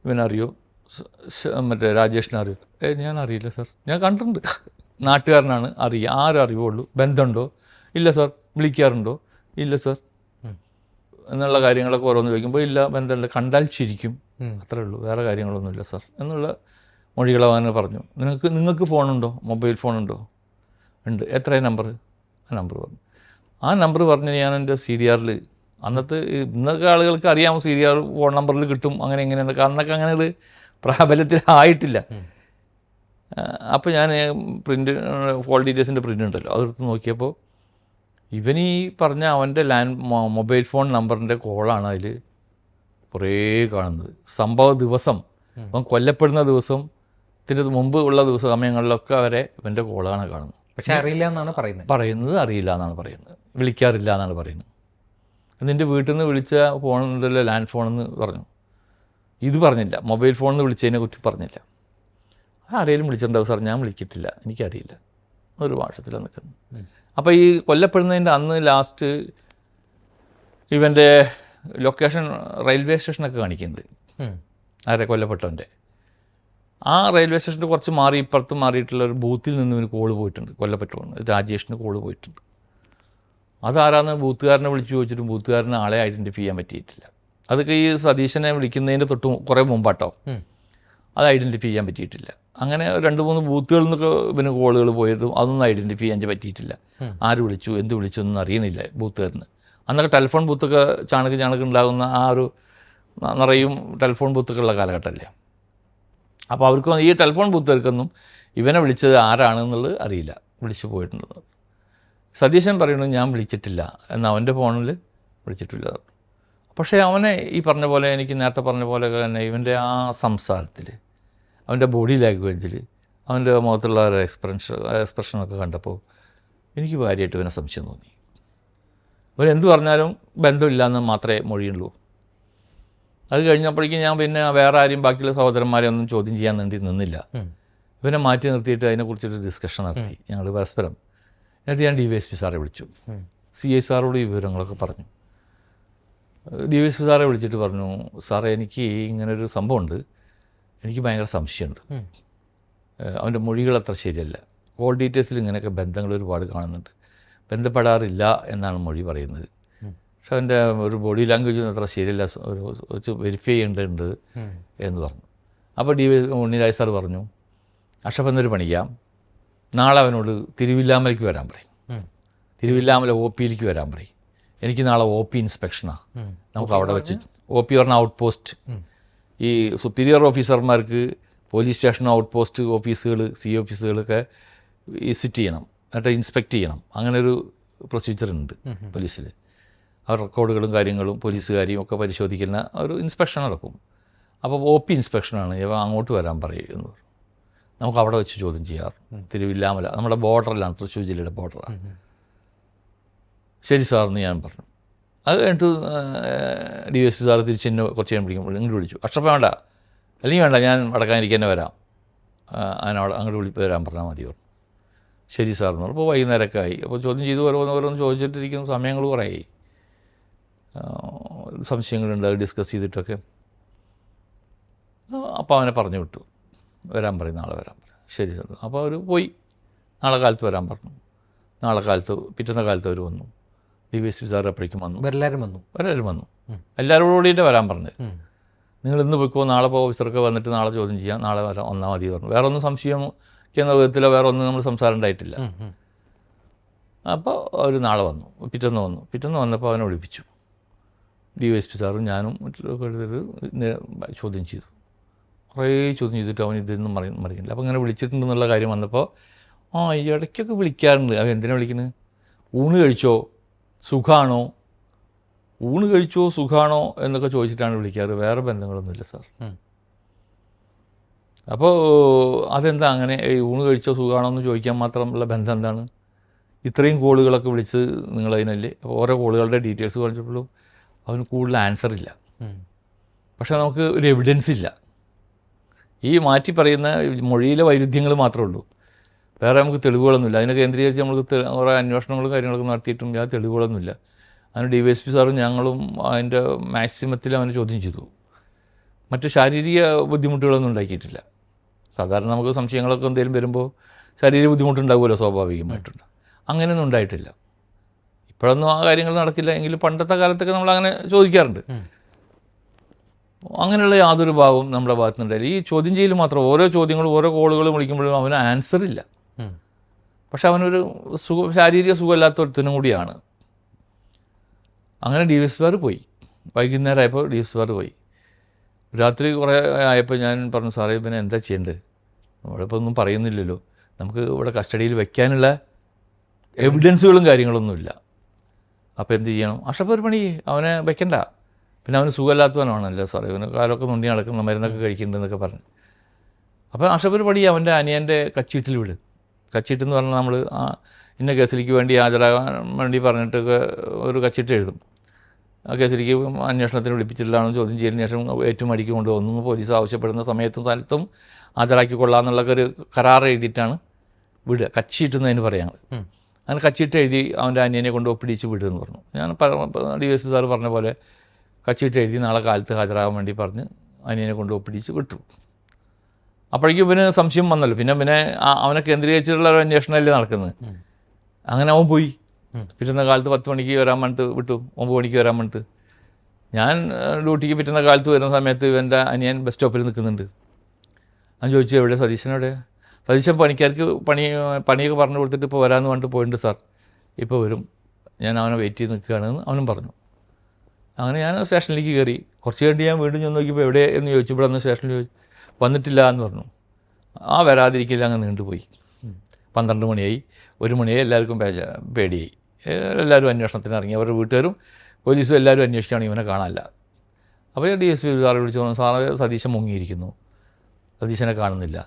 ഇവനറിയോ മറ്റേ രാജേഷിനെ അറിയോ? ഞാൻ അറിയില്ല സാർ, ഞാൻ കണ്ടിട്ടുണ്ട്, നാട്ടുകാരനാണ്, അറിയുക, ആരും അറിവുള്ളൂ, ബന്ധമുണ്ടോ? ഇല്ല സാർ. വിളിക്കാറുണ്ടോ? ഇല്ല സാർ. എന്നുള്ള കാര്യങ്ങളൊക്കെ ഓരോന്ന് ചോദിക്കുമ്പോൾ ഇല്ല, ബന്ധമില്ല, കണ്ടാൽ ചിരിക്കും, അത്രേ ഉള്ളൂ, വേറെ കാര്യങ്ങളൊന്നുമില്ല സാർ എന്നുള്ള മൊഴികൾ അങ്ങനെ പറഞ്ഞു. നിങ്ങൾക്ക് ഫോണുണ്ടോ, മൊബൈൽ ഫോണുണ്ടോ? ഉണ്ട്. എത്രയാണ് നമ്പർ? ആ നമ്പർ പറഞ്ഞു. ആ നമ്പർ പറഞ്ഞ് ഞാൻ എൻ്റെ CDR അന്നത്തെ ഇന്നൊക്കെ ആളുകൾക്ക് അറിയാമോ CDR ഫോൺ നമ്പറിൽ കിട്ടും അങ്ങനെ എങ്ങനെയെന്നൊക്കെ. അന്നൊക്കെ അങ്ങനെ ഒരു പ്രാബല്യത്തിലായിട്ടില്ല. അപ്പോൾ ഞാൻ പ്രിൻ്റ് കോൾ ഡീറ്റെയിൽസിൻ്റെ പ്രിൻ്റ് ഉണ്ടല്ലോ അതെടുത്ത് നോക്കിയപ്പോൾ ഇവനീ പറഞ്ഞ അവൻ്റെ മൊബൈൽ ഫോൺ നമ്പറിൻ്റെ കോളാണ് അതിൽ കുറേ കാണുന്നത്. സംഭവ ദിവസം അവൻ കൊല്ലപ്പെടുന്ന ദിവസത്തിന് മുമ്പ് ഉള്ള സമയങ്ങളിലൊക്കെ വരെ ഇവൻ്റെ കോളാണ് കാണുന്നത്. പക്ഷേ അറിയില്ല എന്നാണ് പറയുന്നത്. അറിയില്ല എന്നാണ് പറയുന്നത്. വിളിക്കാറില്ല എന്നാണ് പറയുന്നത്. നിൻ്റെ വീട്ടിൽ നിന്ന് വിളിച്ച ഫോണുണ്ടല്ലോ ലാൻഡ് ഫോണെന്ന് പറഞ്ഞു. ഇത് പറഞ്ഞില്ല. മൊബൈൽ ഫോണിൽ നിന്ന് വിളിച്ചതിനെ കുറിച്ച് പറഞ്ഞില്ല. ആരെങ്കിലും വിളിച്ചിട്ടുണ്ടാവും സാർ, ഞാൻ വിളിച്ചിട്ടില്ല, എനിക്കറിയില്ല, ഒരു ഭാഷത്തിലാണ് നിൽക്കുന്നത്. അപ്പോൾ ഈ കൊല്ലപ്പെടുന്നതിൻ്റെ അന്ന് ലാസ്റ്റ് ഇവൻ്റെ ലൊക്കേഷൻ റെയിൽവേ സ്റ്റേഷനൊക്കെ കാണിക്കുന്നുണ്ട്, ആരെ കൊല്ലപ്പെട്ടവൻ്റെ. ആ റെയിൽവേ സ്റ്റേഷൻ്റെ കുറച്ച് മാറി ഇപ്പുറത്ത് മാറിയിട്ടുള്ള ഒരു ബൂത്തിൽ നിന്ന് ഇവന് കോള് പോയിട്ടുണ്ട്, കൊല്ലപ്പെട്ടവന് രാജേഷിന് കോള് പോയിട്ടുണ്ട്. അതാരാന്ന് ബൂത്തുകാരനെ വിളിച്ച് ചോദിച്ചിട്ടും ബൂത്തുകാരനെ ആളെ ഐഡൻറ്റിഫൈ ചെയ്യാൻ പറ്റിയിട്ടില്ല. അതൊക്കെ ഈ സതീശനെ വിളിക്കുന്നതിൻ്റെ തൊട്ട് കുറേ മുമ്പാട്ടോ. അത് ഐഡൻറ്റിഫൈ ചെയ്യാൻ പറ്റിയിട്ടില്ല. അങ്ങനെ 2-3 ബൂത്തുകളിൽ നിന്നൊക്കെ ഇവന് കോളുകൾ പോയതും അതൊന്നും ഐഡൻറ്റിഫൈ ചെയ്യാൻ പറ്റിയിട്ടില്ല. ആര് വിളിച്ചു, എന്ത് വിളിച്ചു ഒന്നും അറിയണില്ല ബൂത്തുകാരന്. അന്നൊക്കെ ടെലിഫോൺ ബൂത്തൊക്കെ ചാണക്ക് ഉണ്ടാകുന്ന ആ ഒരു നിറയും ടെലിഫോൺ ബൂത്തൊക്കെയുള്ള കാലഘട്ടമല്ലേ. അപ്പോൾ അവർക്ക് ഈ ടെലിഫോൺ ബൂത്തുകാർക്കൊന്നും ഇവനെ വിളിച്ചത് ആരാണെന്നുള്ളത് അറിയില്ല, വിളിച്ചു പോയിട്ടുണ്ടെന്ന്. സതീശൻ പറയുന്നത് ഞാൻ വിളിച്ചിട്ടില്ല എന്ന്, അവൻ്റെ ഫോണിൽ വിളിച്ചിട്ടില്ല. പക്ഷേ അവനെ ഈ പറഞ്ഞ പോലെ, എനിക്ക് നേരത്തെ പറഞ്ഞ പോലെ തന്നെ ഇവൻ്റെ ആ സംസാരത്തിൽ, അവൻ്റെ ബോഡി ലാംഗ്വേജിൽ, അവൻ്റെ മുഖത്തുള്ള ഒരു എക്സ്പ്രഷനൊക്കെ കണ്ടപ്പോൾ എനിക്ക് ഭാര്യയായിട്ട് ഇവനെ സംശയം തോന്നി. ഇവൻ എന്ത് പറഞ്ഞാലും ബന്ധമില്ലയെന്ന് മാത്രമേ മൊഴിയുള്ളൂ. അത് കഴിഞ്ഞപ്പോഴേക്കും ഞാൻ പിന്നെ വേറെ ആരെയും ബാക്കിയുള്ള സഹോദരന്മാരെ ഒന്നും ചോദ്യം ചെയ്യാൻ വേണ്ടി നിന്നില്ല. ഇവനെ മാറ്റി നിർത്തിയിട്ട് അതിനെക്കുറിച്ചൊരു ഡിസ്കഷൻ നടത്തി ഞങ്ങൾ പരസ്പരം. എന്നിട്ട് ഞാൻ DYSP സാറെ വിളിച്ചു. CI സാറോട് ഈ വിവരങ്ങളൊക്കെ പറഞ്ഞു. DYSP സാറെ വിളിച്ചിട്ട് പറഞ്ഞു, സാറേ എനിക്ക് ഇങ്ങനൊരു സംഭവമുണ്ട്, എനിക്ക് ഭയങ്കര സംശയമുണ്ട്, അവൻ്റെ മൊഴികൾ അത്ര ശരിയല്ല, കോൾ ഡീറ്റെയിൽസിൽ ഇങ്ങനെയൊക്കെ ബന്ധങ്ങൾ ഒരുപാട് കാണുന്നുണ്ട്, ബന്ധപ്പെടാറില്ല എന്നാണ് മൊഴി പറയുന്നത്. പക്ഷെ അവൻ്റെ ഒരു ബോഡി ലാംഗ്വേജൊന്നും അത്ര ശരിയല്ല, ഒരു വെരിഫൈ ചെയ്യേണ്ടതുണ്ട് എന്ന് പറഞ്ഞു. അപ്പോൾ ഉണ്ണിരാജ് സാർ പറഞ്ഞു, അഷഫ് എന്നൊരു പണിയാം, നാളെ അവനോട് തിരുവില്ലാമലയ്ക്ക് വരാൻ പറയും, തിരുവില്ലാമല OPയിലേക്ക് വരാൻ പറയും. എനിക്ക് നാളെ OP ഇൻസ്പെക്ഷനാണ്, നമുക്ക് അവിടെ വെച്ച് OP പറഞ്ഞ ഔട്ട് പോസ്റ്റ്. ഈ സുപ്പീരിയർ ഓഫീസർമാർക്ക് പോലീസ് സ്റ്റേഷൻ ഔട്ട് പോസ്റ്റ് ഓഫീസുകൾ, CI ഓഫീസുകളൊക്കെ വിസിറ്റ് ചെയ്യണം, എന്നിട്ട് ഇൻസ്പെക്റ്റ് ചെയ്യണം. അങ്ങനെ ഒരു പ്രൊസീജിയർ ഉണ്ട് പോലീസിൽ. ആ റെക്കോർഡുകളും കാര്യങ്ങളും പോലീസുകാരെയും ഒക്കെ പരിശോധിക്കുന്ന ഒരു ഇൻസ്പെക്ഷൻ നടക്കും. അപ്പോൾ OP ഇൻസ്പെക്ഷനാണ്, ഇവ അങ്ങോട്ട് വരാൻ പറയുന്നു. നമുക്ക് അവിടെ വെച്ച് ചോദ്യം ചെയ്യാറ്, തിരുവില്ലാമല നമ്മുടെ ബോർഡറിലാണ്, തൃശ്ശൂർ ജില്ലയുടെ ബോർഡറാണ്. ശരി സാറെന്ന് ഞാൻ പറഞ്ഞു. അത് കഴിഞ്ഞിട്ട് DYSP സാറ് തിരിച്ച് എന്നെ കുറച്ച് ഞാൻ പിടിക്കുമ്പോൾ ഇങ്ങോട്ട് വിളിച്ചു, അഷ്റഫ് വേണ്ട, അല്ലെങ്കിൽ വേണ്ട, ഞാൻ വടക്കാനിരിക്കാൻ തന്നെ വരാം, അതിനവിടെ അങ്ങോട്ട് വരാൻ പറഞ്ഞാൽ മതി പറഞ്ഞു. ശരി സാറെന്ന് പറഞ്ഞു. അപ്പോൾ വൈകുന്നേരമൊക്കെ ആയി. അപ്പോൾ ചോദ്യം ചെയ്ത് ഓരോന്ന് ചോദിച്ചിട്ടിരിക്കുന്ന സമയങ്ങൾ കുറേ ആയി. സംശയങ്ങളുണ്ട്, അത് ഡിസ്കസ് ചെയ്തിട്ടൊക്കെ. അപ്പോൾ അവനെ പറഞ്ഞു വിട്ടു, വരാൻ പറയും, നാളെ വരാൻ പറയും. ശരി സാർ. അപ്പോൾ അവർ പോയി, നാളെ കാലത്ത് വരാൻ പറഞ്ഞു. നാളെ കാലത്ത് പിറ്റേന്ന കാലത്ത് അവർ വന്നു. DYSP സാർ അപ്പോഴേക്കും വന്നു. എല്ലാവരും വന്നു. എല്ലാവരോടുകൂടിയിട്ട് വരാൻ പറഞ്ഞത്. നിങ്ങൾ ഇന്ന് പോയിക്കോ, നാളെ ഇപ്പോൾ ഓഫീസർക്ക് വന്നിട്ട് നാളെ ചോദ്യം ചെയ്യാം, നാളെ വരാം, ഒന്നാം മതി പറഞ്ഞു. വേറെ ഒന്നും സംശയിക്കുന്ന വിധത്തിലോ വേറെ ഒന്നും നമ്മൾ സംസാരം ഉണ്ടായിട്ടില്ല. അപ്പോൾ അവർ നാളെ വന്നു, പിറ്റേന്ന് വന്നപ്പോൾ അവനെ വിളിപ്പിച്ചു. DYSP സാറും ഞാനും മറ്റുള്ളവർക്ക് എടുത്തിട്ട് ചോദ്യം ചെയ്തു. കുറേ ചോദ്യം ചെയ്തിട്ട് അവൻ ഇതൊന്നും മറിയില്ല. അപ്പോൾ ഇങ്ങനെ വിളിച്ചിട്ടുണ്ടെന്നുള്ള കാര്യം വന്നപ്പോൾ, ഈ ഇടയ്ക്കൊക്കെ വിളിക്കാറുണ്ട്. അവൻ എന്തിനാണ് വിളിക്കുന്നത്? ഊണ് കഴിച്ചോ, സുഖമാണോ, ഊണ് കഴിച്ചോ സുഖമാണോ എന്നൊക്കെ ചോദിച്ചിട്ടാണ് വിളിക്കാറ്, വേറെ ബന്ധങ്ങളൊന്നുമില്ല സാർ. അപ്പോൾ അതെന്താ അങ്ങനെ ഊണ് കഴിച്ചോ സുഖമാണോ എന്ന് ചോദിക്കാൻ മാത്രമുള്ള ബന്ധം എന്താണ്? ഇത്രയും കോളുകളൊക്കെ വിളിച്ച് നിങ്ങളതിനല്ലേ. അപ്പോൾ ഓരോ കോളുകളുടെ ഡീറ്റെയിൽസ് പറഞ്ഞപ്പോഴും അവന് കൂടുതൽ ആൻസർ ഇല്ല. പക്ഷേ നമുക്ക് ഒരു എവിഡൻസ് ഇല്ല. ഈ മാറ്റി പറയുന്ന മൊഴിയിലെ വൈരുദ്ധ്യങ്ങൾ മാത്രമേ ഉള്ളൂ, വേറെ നമുക്ക് തെളിവുകളൊന്നുമില്ല. അതിനെ കേന്ദ്രീകരിച്ച് നമുക്ക് കുറേ അന്വേഷണങ്ങളും കാര്യങ്ങളൊക്കെ നടത്തിയിട്ടും ആ തെളിവുകളൊന്നുമില്ല. അതിന് DYSP സാറും ഞങ്ങളും അതിൻ്റെ മാക്സിമത്തിൽ അവനെ ചോദ്യം ചെയ്തു. മറ്റ് ശാരീരിക ബുദ്ധിമുട്ടുകളൊന്നും ഉണ്ടാക്കിയിട്ടില്ല. സാധാരണ നമുക്ക് സംശയങ്ങളൊക്കെ എന്തെങ്കിലും വരുമ്പോൾ ശാരീരിക ബുദ്ധിമുട്ടുണ്ടാകുമല്ലോ, സ്വാഭാവികമായിട്ടുണ്ട്. അങ്ങനെയൊന്നും ഉണ്ടായിട്ടില്ല. ഇപ്പോഴൊന്നും ആ കാര്യങ്ങൾ നടക്കില്ല, എങ്കിലും പണ്ടത്തെ കാലത്തൊക്കെ നമ്മളങ്ങനെ ചോദിക്കാറുണ്ട്. അങ്ങനെയുള്ള യാതൊരു ഭാവവും നമ്മുടെ ഭാഗത്തു നിന്നുണ്ടായില്ല. ഈ ചോദ്യം ചെയ്യൽ മാത്രം, ഓരോ ചോദ്യങ്ങളും ഓരോ കോളുകളും വിളിക്കുമ്പോഴും അവന് ആൻസർ ഇല്ല. പക്ഷെ അവനൊരു ശാരീരിക സുഖമില്ലാത്ത ഒരുത്തനും കൂടിയാണ്. അങ്ങനെ DSPR പോയി. വൈകുന്നേരം ആയപ്പോൾ DSPR പോയി. രാത്രി കുറേ ആയപ്പോൾ ഞാൻ പറഞ്ഞു, സാറേ പിന്നെ എന്താ ചെയ്യേണ്ടത്, നമ്മളിപ്പോൾ ഒന്നും പറയുന്നില്ലല്ലോ, നമുക്ക് ഇവിടെ കസ്റ്റഡിയിൽ വെക്കാനുള്ള എവിഡൻസുകളും കാര്യങ്ങളൊന്നുമില്ല, അപ്പോൾ എന്ത് ചെയ്യണം? അഷറഫ് ഒരു പണി, അവനെ വെക്കണ്ട, പിന്നെ അവന് സുഖമില്ലാത്തവനാണല്ലോ സാറേ, ഇവന് കാലമൊക്കെ നൊണ്ടി നടക്കുന്ന, മരുന്നൊക്കെ കഴിക്കുന്നുണ്ടെന്നൊക്കെ പറഞ്ഞു. അപ്പോൾ അഷറഫ് ഒരു പണി, അവൻ്റെ അനിയൻ്റെ കച്ചീട്ടിൽ വിട്. കച്ചീട്ടെന്ന് പറഞ്ഞാൽ നമ്മൾ ഇന്ന കേസിലേക്ക് വേണ്ടി ഹാജരാകാൻ വേണ്ടി പറഞ്ഞിട്ടൊക്കെ ഒരു കച്ചീട്ട് എഴുതും. ആ കേസിലേക്ക് അന്വേഷണത്തിന് വിളിപ്പിച്ചിട്ടാണ് ചോദ്യം ചെയ്തതിന് ശേഷം ഏറ്റവും അടിക്ക് കൊണ്ടുവന്നു പോലീസ് ആവശ്യപ്പെടുന്ന സമയത്തും സ്ഥലത്തും ഹാജരാക്കിക്കൊള്ളാമെന്നുള്ളൊക്കെ ഒരു കരാർ എഴുതിയിട്ടാണ് വിടുക. കച്ചീട്ടെന്നതിന് പറയാങ്ങൾ. അങ്ങനെ കച്ചീട്ട് എഴുതി അവൻ്റെ അനിയനെ കൊണ്ട് ഒപ്പിടിച്ച് വിടുമെന്ന് പറഞ്ഞു. ഞാൻ DSP സാർ പറഞ്ഞ പോലെ കച്ചീട്ട് എഴുതി നാളെ കാലത്ത് ഹാജരാകാൻ വേണ്ടി പറഞ്ഞ് അനിയനെ കൊണ്ട് ഒപ്പിടിച്ച് വിട്ടു. അപ്പോഴേക്കും ഇവന് സംശയം വന്നല്ലോ. പിന്നെ അവനെ കേന്ദ്രീകരിച്ചിട്ടുള്ള ഒരു അന്വേഷണമല്ലേ നടക്കുന്നത്. അങ്ങനെ അവൻ പോയി. പിറ്റുന്ന കാലത്ത് 10 മണിക്ക് വരാൻ വേണ്ടിയിട്ട് വിട്ടു, 9 മണിക്ക് വരാൻ വേണ്ടിയിട്ട്. ഞാൻ ഡ്യൂട്ടിക്ക് പിറ്റുന്ന കാലത്ത് വരുന്ന സമയത്ത് ഇവൻ്റെ അനിയൻ ബസ് സ്റ്റോപ്പിൽ നിൽക്കുന്നുണ്ട്. ഞാൻ ചോദിച്ചു, എവിടെ സതീശനെവിടെ? സതീശൻ പണിക്കാർക്ക് പണിയൊക്കെ പറഞ്ഞു കൊടുത്തിട്ട് ഇപ്പോൾ വരാമെന്ന് പറഞ്ഞിട്ട് പോയിട്ടുണ്ട് സാർ, ഇപ്പോൾ വരും, ഞാൻ അവനെ വെയിറ്റ് ചെയ്ത് നിൽക്കുകയാണെന്ന് അവനും പറഞ്ഞു. അങ്ങനെ ഞാൻ സ്റ്റേഷനിലേക്ക് കയറി. കുറച്ച് കഴിഞ്ഞ് ഞാൻ വീണ്ടും ചെന്ന് നോക്കിയപ്പോൾ എവിടെ എന്ന് ചോദിച്ചു. ഇവിടെ വന്ന് സ്റ്റേഷനിൽ ചോദിച്ചു, വന്നിട്ടില്ല എന്ന് പറഞ്ഞു. വരാതിരിക്കില്ല, അങ്ങ് നീണ്ടുപോയി. 12 മണിയായി, 1 മണിയായി. എല്ലാവർക്കും പേടിയായി. എല്ലാവരും അന്വേഷണത്തിന് ഇറങ്ങി. അവരുടെ വീട്ടുകാരും പോലീസും എല്ലാവരും അന്വേഷിക്കുകയാണ്, ഇവനെ കാണാനില്ല. അപ്പോൾ DSP സാറെ വിളിച്ചു പറഞ്ഞു, സാറേ സതീശൻ മുങ്ങിയിരിക്കുന്നു, സതീശനെ കാണുന്നില്ല.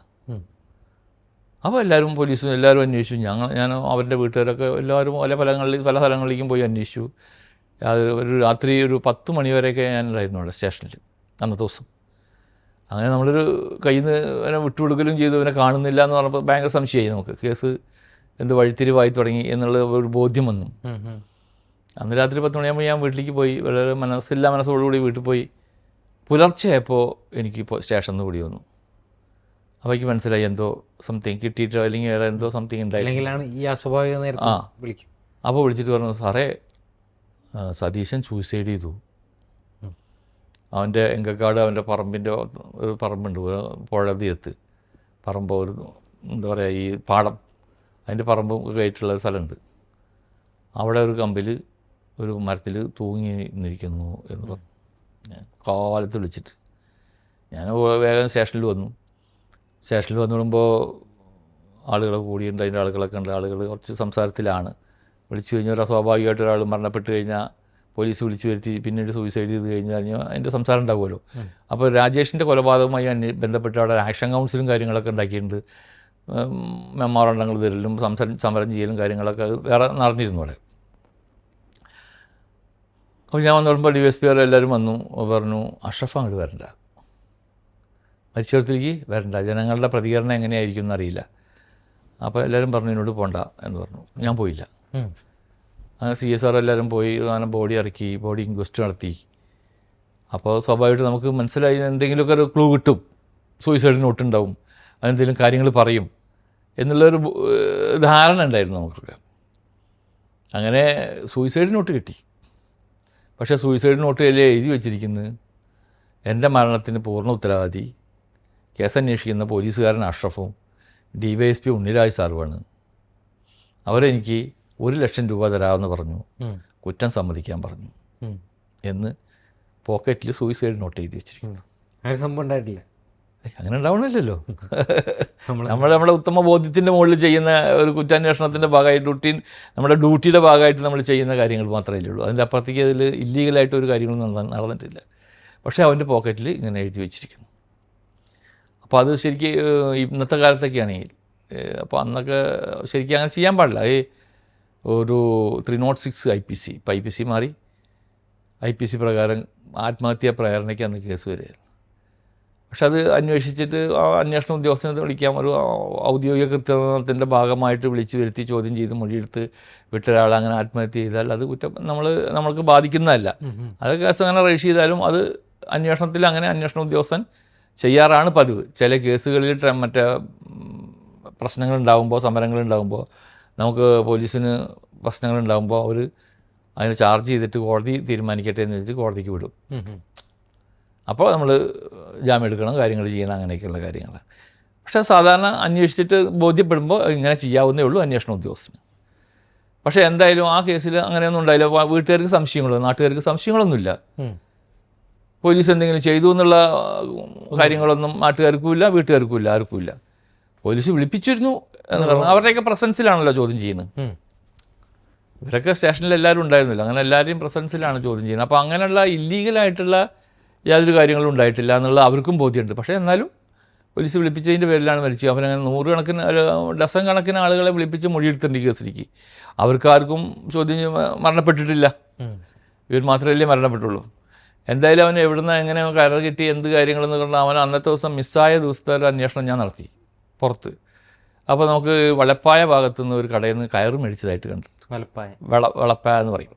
അപ്പോൾ എല്ലാവരും പോലീസും എല്ലാവരും അന്വേഷിച്ചു. ഞാൻ അവരുടെ വീട്ടുകാരൊക്കെ എല്ലാവരും പല സ്ഥലങ്ങളിലേക്കും പോയി അന്വേഷിച്ചു. ഒരു രാത്രി ഒരു 10 മണി വരെയൊക്കെ ഞാനുണ്ടായിരുന്നു അവിടെ സ്റ്റേഷനിൽ അന്നത്തെ ദിവസം. അങ്ങനെ നമ്മളൊരു കയ്യിൽ നിന്ന് വിട്ടുകൊടുക്കലും ചെയ്തു. ഇവനെ കാണുന്നില്ല എന്ന് പറഞ്ഞപ്പോൾ ഭയങ്കര സംശയമായി നമുക്ക്. കേസ് എന്ത് വഴിത്തിരിവായി തുടങ്ങി എന്നുള്ള ഒരു ബോധ്യം വന്നു. അന്ന് രാത്രി 10 മണിയാകുമ്പോൾ ഞാൻ വീട്ടിലേക്ക് പോയി. വളരെ മനസ്സോടുകൂടി വീട്ടിൽ പോയി. പുലർച്ചെയായപ്പോൾ എനിക്ക് സ്റ്റേഷനിൽ നിന്ന് കൂടി വന്നു. അപ്പോൾ എനിക്ക് മനസ്സിലായി എന്തോ സംതിങ് കിട്ടിയിട്ടോ അല്ലെങ്കിൽ വേറെ എന്തോ സംതിങ് ഉണ്ടായില്ലെങ്കിലാണ് ഈ അസ്വാഭാവിക നേരത്തെ വിളിക്കും. അപ്പോൾ വിളിച്ചിട്ട് പറഞ്ഞു, സാറേ സതീശൻ സൂയിസൈഡ് ചെയ്തു. അവൻ്റെ എങ്കക്കാട് അവൻ്റെ പറമ്പിൻ്റെ ഒരു പറമ്പുണ്ട്, പുഴ തീരത്ത് പറമ്പ്, ഒരു എന്താ പറയുക ഈ പാടം, അതിൻ്റെ പറമ്പും ഒക്കെ ആയിട്ടുള്ള സ്ഥലമുണ്ട്. അവിടെ ഒരു കമ്പിൽ ഒരു മരത്തിൽ തൂങ്ങി നിന്നിരിക്കുന്നു എന്ന് പറഞ്ഞു. ഞാൻ കാലത്ത് വിളിച്ചിട്ട് ഞാൻ വേഗം സ്റ്റേഷനിൽ വന്നു. സ്റ്റേഷനിൽ വന്നിടുമ്പോൾ ആളുകളൊക്കെ കൂടിയുണ്ട്, അതിൻ്റെ ആളുകളൊക്കെ ഉണ്ട്. ആളുകൾ കുറച്ച് സംസാരത്തിലാണ്. വിളിച്ചു കഴിഞ്ഞാൽ സ്വാഭാവികമായിട്ട് ഒരാൾ മരണപ്പെട്ട് കഴിഞ്ഞാൽ പോലീസ് വിളിച്ചു വരുത്തി പിന്നീട് സൂയിസൈഡ് ചെയ്ത് കഴിഞ്ഞാൽ അതിൻ്റെ സംസാരം ഉണ്ടാകുമല്ലോ. അപ്പോൾ രാജേഷിൻ്റെ കൊലപാതകവുമായി ബന്ധപ്പെട്ട് അവിടെ ആക്ഷൻ കൗൺസിലും കാര്യങ്ങളൊക്കെ ഉണ്ടാക്കിയിട്ടുണ്ട്. മെമ്മോറണ്ടങ്ങൾ തരലും സമരം ചെയ്യലും കാര്യങ്ങളൊക്കെ വേറെ നടന്നിരുന്നു അവിടെ. അപ്പോൾ ഞാൻ വന്നു പറയുമ്പോൾ DSP എല്ലാവരും വന്നു. പറഞ്ഞു, അഷ്റഫ് അങ്ങോട്ട് വരണ്ട, മരിച്ചിടത്തേക്ക് വരണ്ട, ജനങ്ങളുടെ പ്രതികരണം എങ്ങനെയായിരിക്കും എന്നറിയില്ല. അപ്പോൾ എല്ലാവരും പറഞ്ഞു എന്നോട് പോകണ്ട എന്ന് പറഞ്ഞു. ഞാൻ പോയില്ല. അങ്ങനെ CSR എല്ലാവരും പോയി. അങ്ങനെ ബോഡി ഇറക്കി, ബോഡി ഇൻക്വസ്റ്റ് നടത്തി. അപ്പോൾ സ്വാഭാവികമായിട്ട് നമുക്ക് മനസ്സിലായി എന്തെങ്കിലുമൊക്കെ ഒരു ക്ലൂ കിട്ടും, സൂയിസൈഡ് നോട്ട് ഉണ്ടാവും, അതെന്തെങ്കിലും കാര്യങ്ങൾ പറയും എന്നുള്ളൊരു ധാരണ ഉണ്ടായിരുന്നു നമുക്കൊക്കെ. അങ്ങനെ സൂയിസൈഡ് നോട്ട് കിട്ടി. പക്ഷേ സൂയിസൈഡ് നോട്ട് എഴുതി വെച്ചിരിക്കുന്നത് എൻ്റെ മരണത്തിന് പൂർണ്ണ ഉത്തരവാദി കേസ് അന്വേഷിക്കുന്ന പോലീസുകാരൻ അഷ്റഫും DYSP ഉണ്ണിരാജ് സാറുമാണ്. അവരെനിക്ക് 1 ലക്ഷം രൂപ തരാമെന്ന് പറഞ്ഞു, കുറ്റം സമ്മതിക്കാൻ പറഞ്ഞു എന്ന് പോക്കറ്റിൽ സൂയിസൈഡ് നോട്ട് എഴുതി വെച്ചിരിക്കുന്നു. അങ്ങനെ സംഭവം ഉണ്ടായിട്ടില്ല. അങ്ങനെ ഉണ്ടാവണമില്ലല്ലോ. നമ്മുടെ ഉത്തമ ബോധ്യത്തിൻ്റെ മുകളിൽ ചെയ്യുന്ന ഒരു കുറ്റാന്വേഷണത്തിൻ്റെ ഭാഗമായിട്ട് നമ്മുടെ ഡ്യൂട്ടിയുടെ ഭാഗമായിട്ട് നമ്മൾ ചെയ്യുന്ന കാര്യങ്ങൾ മാത്രമേ ഉള്ളൂ. അതിൻ്റെ അപ്പുറത്തേക്ക് അതിൽ ഇല്ലീഗലായിട്ട് ഒരു കാര്യങ്ങളും നടന്നിട്ടില്ല. പക്ഷേ അവൻ്റെ പോക്കറ്റിൽ ഇങ്ങനെ എഴുതി വെച്ചിരിക്കുന്നു. അപ്പോൾ അത് ശരിക്കും ഇന്നത്തെ കാലത്തൊക്കെയാണെങ്കിൽ, അപ്പോൾ അന്നൊക്കെ ശരിക്കും അങ്ങനെ ചെയ്യാൻ പാടില്ല. ഒരു 306 IPC, ഇപ്പോൾ IPC മാറി, IPC പ്രകാരം ആത്മഹത്യാ പ്രേരണയ്ക്ക് അന്ന് കേസ് വരികയായിരുന്നു. പക്ഷെ അത് അന്വേഷിച്ചിട്ട് ആ അന്വേഷണ ഉദ്യോഗസ്ഥനെ വിളിക്കാം, ഒരു ഔദ്യോഗിക കൃത്യത്തിൻ്റെ ഭാഗമായിട്ട് വിളിച്ച് വരുത്തി ചോദ്യം ചെയ്ത് മൊഴിയെടുത്ത് വിട്ടൊരാൾ അങ്ങനെ ആത്മഹത്യ ചെയ്താൽ അത് കുറ്റം നമ്മൾക്ക് ബാധിക്കുന്നതല്ല. അത് കേസ് അങ്ങനെ രജിസ്റ്റർ ചെയ്താലും അത് അന്വേഷണത്തിൽ അങ്ങനെ അന്വേഷണ ഉദ്യോഗസ്ഥൻ ചെയ്യാറാണ് പതിവ്. ചില കേസുകളിൽ മറ്റേ പ്രശ്നങ്ങളുണ്ടാകുമ്പോൾ, സമരങ്ങളുണ്ടാകുമ്പോൾ, നമുക്ക് പോലീസിന് പ്രശ്നങ്ങളുണ്ടാകുമ്പോൾ അവർ അതിന് ചാർജ് ചെയ്തിട്ട് കോടതി തീരുമാനിക്കട്ടെ എന്ന് വെച്ചിട്ട് കോടതിക്ക് വിടും. അപ്പോൾ നമ്മൾ ജാമ്യം എടുക്കണം, കാര്യങ്ങൾ ചെയ്യണം, അങ്ങനെയൊക്കെയുള്ള കാര്യങ്ങൾ. പക്ഷേ സാധാരണ അന്വേഷിച്ചിട്ട് ബോധ്യപ്പെടുമ്പോൾ ഇങ്ങനെ ചെയ്യാവുന്നേ ഉള്ളൂ അന്വേഷണ ഉദ്യോഗസ്ഥന്. പക്ഷേ എന്തായാലും ആ കേസിൽ അങ്ങനെയൊന്നും ഉണ്ടായില്ല. വീട്ടുകാർക്ക് സംശയങ്ങളോ നാട്ടുകാർക്ക് സംശയങ്ങളൊന്നുമില്ല. പോലീസ് എന്തെങ്കിലും ചെയ്തു എന്നുള്ള കാര്യങ്ങളൊന്നും നാട്ടുകാർക്കും ഇല്ല, വീട്ടുകാർക്കും ഇല്ല, ആർക്കും ഇല്ല. പോലീസ് വിളിപ്പിച്ചിരുന്നു എന്ന് പറഞ്ഞാൽ അവരുടെയൊക്കെ പ്രസൻസിലാണല്ലോ ചോദ്യം ചെയ്യുന്നത്. ഇവരൊക്കെ സ്റ്റേഷനിൽ എല്ലാവരും ഉണ്ടായിരുന്നില്ല, അങ്ങനെ എല്ലാവരെയും പ്രസൻസിലാണ് ചോദ്യം ചെയ്യുന്നത്. അപ്പോൾ അങ്ങനെയുള്ള ഇല്ലീഗലായിട്ടുള്ള യാതൊരു കാര്യങ്ങളും ഉണ്ടായിട്ടില്ല എന്നുള്ള അവർക്കും ബോധ്യമുണ്ട്. പക്ഷേ എന്നാലും പോലീസ് വിളിപ്പിച്ചതിൻ്റെ പേരിലാണ് മരിച്ചത്. അവരങ്ങനെ നൂറുകണക്കിന് ഡസൻ കണക്കിന് ആളുകളെ വിളിപ്പിച്ച് മൊഴിയെടുത്തിട്ടുണ്ട് കേസിലേക്ക്. അവർക്കാർക്കും ചോദ്യം മരണപ്പെട്ടിട്ടില്ല, ഇവർ മാത്രമല്ലേ മരണപ്പെട്ടുള്ളൂ. എന്തായാലും അവൻ എവിടുന്ന് എങ്ങനെ കയറി കിട്ടി എന്ത് കാര്യങ്ങളെന്ന് പറഞ്ഞാൽ അവൻ അന്നത്തെ ദിവസം മിസ്സായ ദിവസത്തെ ഒരു അന്വേഷണം ഞാൻ നടത്തി പുറത്ത്. അപ്പോൾ നമുക്ക് വളപ്പായ ഭാഗത്തുനിന്ന് ഒരു കടയിൽ നിന്ന് കയറ് മേടിച്ചതായിട്ട് കണ്ടിട്ടുണ്ട്. വളപ്പായ എന്ന് പറയും,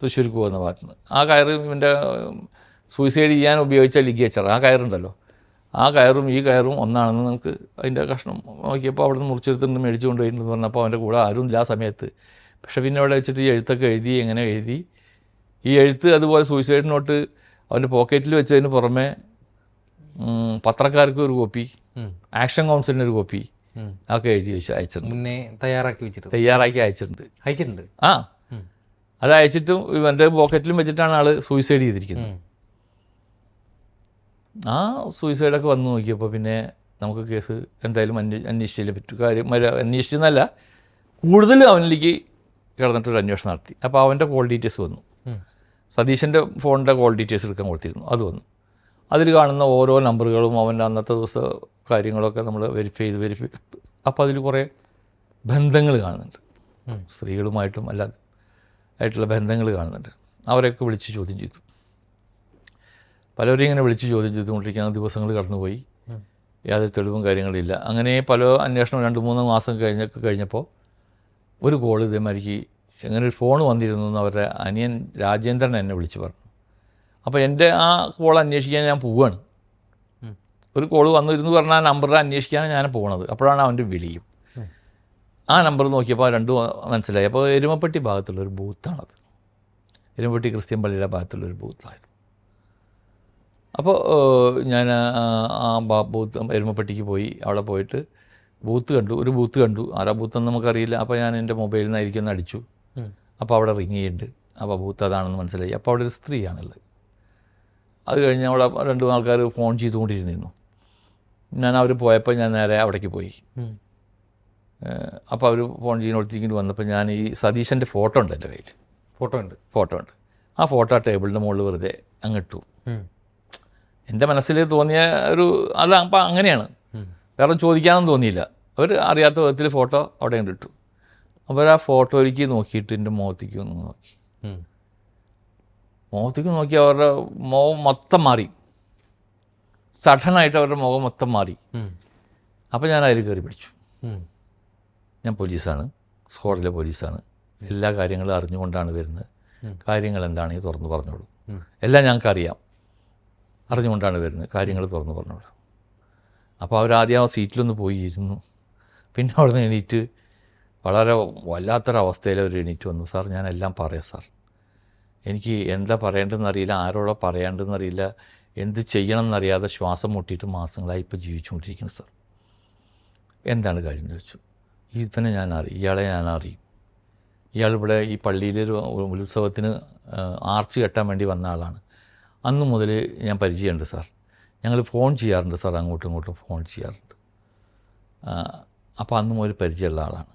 തൃശ്ശൂർക്ക് പോകുന്ന ഭാഗത്തുനിന്ന്. ആ കയറ് ഇവൻ്റെ സൂയിസൈഡ് ചെയ്യാൻ ഉപയോഗിച്ച ലിഗേച്ചർ, ആ കയറുണ്ടല്ലോ, ആ കയറും ഈ കയറും ഒന്നാണെന്ന് നമുക്ക് അതിൻ്റെ കഷ്ണം നോക്കിയപ്പോൾ അവിടെ നിന്ന് മുറിച്ചെടുത്തിട്ട് മേടിച്ചു കൊണ്ടുപോയിട്ടുണ്ടെന്ന് പറഞ്ഞപ്പോൾ അവൻ്റെ കൂടെ ആരും ഇല്ല ആ സമയത്ത്. പക്ഷേ പിന്നെ അവിടെ വെച്ചിട്ട് ഈ എഴുത്തൊക്കെ എഴുതി, എങ്ങനെ എഴുതി ഈ എഴുത്ത് അതുപോലെ സൂയിസൈഡ് നോട്ട് അവൻ്റെ പോക്കറ്റിൽ വെച്ചതിന് പുറമെ പത്രക്കാർക്ക് ഒരു കോപ്പി, ആക്ഷൻ കൗൺസിലിന് ഒരു കോപ്പി ഒക്കെ എഴുതി വെച്ച് അയച്ചിട്ടുണ്ട്. മുന്നേ തയ്യാറാക്കി അയച്ചിട്ടുണ്ട്. ആ അത് അയച്ചിട്ടും ഇവൻ്റെ പോക്കറ്റിലും വെച്ചിട്ടാണ് ആൾ സൂയിസൈഡ് ചെയ്തിരിക്കുന്നത്. ആ സൂയിസൈഡൊക്കെ വന്ന് നോക്കിയപ്പോൾ പിന്നെ നമുക്ക് കേസ് എന്തായാലും അന്വേഷിച്ചതിനെ പറ്റും. കാര്യം അന്വേഷിച്ചെന്നല്ല, കൂടുതൽ അവനിലേക്ക് കിടന്നിട്ടൊരു അന്വേഷണം നടത്തി. അപ്പോൾ അവൻ്റെ കോൾ ഡീറ്റെയിൽസ് വന്നു. സതീശൻ്റെ ഫോണിൻ്റെ കോൾ ഡീറ്റെയിൽസ് എടുക്കാൻ കൊടുത്തിരുന്നു, അത് വന്നു. അതിൽ കാണുന്ന ഓരോ നമ്പറുകളും അവൻ്റെ അന്നത്തെ ദിവസം കാര്യങ്ങളൊക്കെ നമ്മൾ വെരിഫൈ ചെയ്ത് അപ്പോൾ അതിൽ കുറേ ബന്ധങ്ങൾ കാണുന്നുണ്ട്, സ്ത്രീകളുമായിട്ടും അല്ലാതെ ആയിട്ടുള്ള ബന്ധങ്ങൾ കാണുന്നുണ്ട്. അവരെയൊക്കെ വിളിച്ച് ചോദ്യം ചെയ്തു. പലരെയും ഇങ്ങനെ വിളിച്ച് ചോദ്യം ചെയ്തുകൊണ്ടിരിക്കുന്ന ദിവസങ്ങൾ കടന്നുപോയി, യാതൊരു തെളിവും കാര്യങ്ങളില്ല. അങ്ങനെ പല അന്വേഷണം 2-3 മാസം കഴിഞ്ഞപ്പോൾ ഒരു കോൾ ഇതേമാതിരിക്ക് ഇങ്ങനെ ഒരു ഫോൺ വന്നിരുന്നു എന്ന് അവരുടെ അനിയൻ രാജേന്ദ്രൻ എന്നെ വിളിച്ച് പറഞ്ഞു. അപ്പോൾ എൻ്റെ ആ കോൾ അന്വേഷിക്കാൻ ഞാൻ പോവുകയാണ്. ഒരു കോൾ വന്നിരുന്നു പറഞ്ഞാൽ ആ നമ്പറിൽ അന്വേഷിക്കാനാണ് ഞാൻ പോകുന്നത്. അപ്പോഴാണ് അവൻ്റെ വിളിയും. ആ നമ്പർ നോക്കിയപ്പോൾ രണ്ടും മനസ്സിലായി. അപ്പോൾ എരുമപ്പെട്ടി ഭാഗത്തുള്ളൊരു ബൂത്താണത്, എരുമപ്പെട്ടി ക്രിസ്ത്യൻ പള്ളിയുടെ ഭാഗത്തുള്ളൊരു ബൂത്തായിരുന്നു. അപ്പോൾ ഞാൻ ആ ബൂത്ത് എരുമപ്പെട്ടിക്ക് പോയി. അവിടെ പോയിട്ട് ഒരു ബൂത്ത് കണ്ടു. ആരാ ബൂത്തെന്ന് നമുക്കറിയില്ല. അപ്പോൾ ഞാൻ എൻ്റെ മൊബൈലിൽ നിന്നായിരിക്കും അടിച്ചു. അപ്പോൾ അവിടെ റിങ് ചെയ്യുന്നുണ്ട്. അപ്പോൾ ബൂത്ത് അതാണെന്ന് മനസ്സിലായി. അപ്പോൾ അവിടെ ഒരു സ്ത്രീയാണുള്ളത്. അത് കഴിഞ്ഞ് അവിടെ 2 ആൾക്കാർ ഫോൺ ചെയ്തുകൊണ്ടിരുന്നിരുന്നു. അവർ പോയപ്പോൾ ഞാൻ നേരെ അവിടേക്ക് പോയി. അപ്പോൾ അവർ ഫോൺ ചെയ്യുന്നിടത്തേക്ക് വന്നപ്പോൾ ഞാൻ ഈ സതീശൻ്റെ ഫോട്ടോ ഉണ്ട് എൻ്റെ കയ്യിൽ. ഫോട്ടോ ഉണ്ട്. ആ ഫോട്ടോ ആ ടേബിളിൻ്റെ മുകളിൽ വെറുതെ അങ്ങിട്ടു. എൻ്റെ മനസ്സിൽ തോന്നിയ ഒരു അപ്പം അങ്ങനെയാണ്, വേറെ ചോദിക്കാനൊന്നും തോന്നിയില്ല. അവർ അറിയാത്ത വിധത്തിൽ ഫോട്ടോ അവിടെ ഇട്ടു. അവർ ആ ഫോട്ടോയിലേക്ക് നോക്കിയിട്ട് എൻ്റെ മുഖത്തേക്ക് ഒന്ന് നോക്കി. മുഖത്തേക്ക് നോക്കി അവരുടെ മുഖം മൊത്തം മാറി, സഡനായിട്ട് അവരുടെ മുഖം മൊത്തം മാറി. അപ്പോൾ ഞാൻ അതിൽ കയറി പിടിച്ചു. ഞാൻ പോലീസാണ്, സ്ക്വാഡിലെ പോലീസാണ്, എല്ലാ കാര്യങ്ങളും അറിഞ്ഞുകൊണ്ടാണ് വരുന്നത്. കാര്യങ്ങൾ എന്താണെങ്കിൽ തുറന്ന് പറഞ്ഞോളൂ, എല്ലാം ഞങ്ങൾക്കറിയാം, അറിഞ്ഞുകൊണ്ടാണ് വരുന്നത്, കാര്യങ്ങൾ തുറന്ന് പറഞ്ഞോളൂ. അപ്പോൾ അവരാദ്യം ആ സീറ്റിലൊന്ന് പോയി ഇരുന്നു. പിന്നെ അവിടെ നിന്ന് എണീറ്റ് വളരെ വല്ലാത്തൊരവസ്ഥയിൽ അവർ എണീറ്റ് വന്നു. സാർ ഞാൻ എല്ലാം പറയാം സാർ, എനിക്ക് എന്താ പറയേണ്ടതെന്നറിയില്ല, ആരോടോ പറയേണ്ടതെന്നറിയില്ല, എന്ത് ചെയ്യണം എന്നറിയാതെ ശ്വാസം മുട്ടിയിട്ട് മാസങ്ങളായി ഇപ്പോൾ ജീവിച്ചുകൊണ്ടിരിക്കുന്നു സാർ. എന്താണ് കാര്യം എന്ന് ചോദിച്ചു. ഇതിനെ ഞാൻ അറിയും, ഇയാളെ ഞാൻ അറിയും. ഇയാളിവിടെ ഈ പള്ളിയിലൊരു ഉത്സവത്തിന് ആർച്ച് കെട്ടാൻ വേണ്ടി വന്ന ആളാണ്. അന്ന് മുതൽ ഞാൻ പരിചയമുണ്ട് സാർ, ഞങ്ങൾ ഫോൺ ചെയ്യാറുണ്ട് സാർ, അങ്ങോട്ടും ഇങ്ങോട്ടും ഫോൺ ചെയ്യാറുണ്ട്. അപ്പോൾ അന്ന് മുതൽ പരിചയമുള്ള ആളാണ്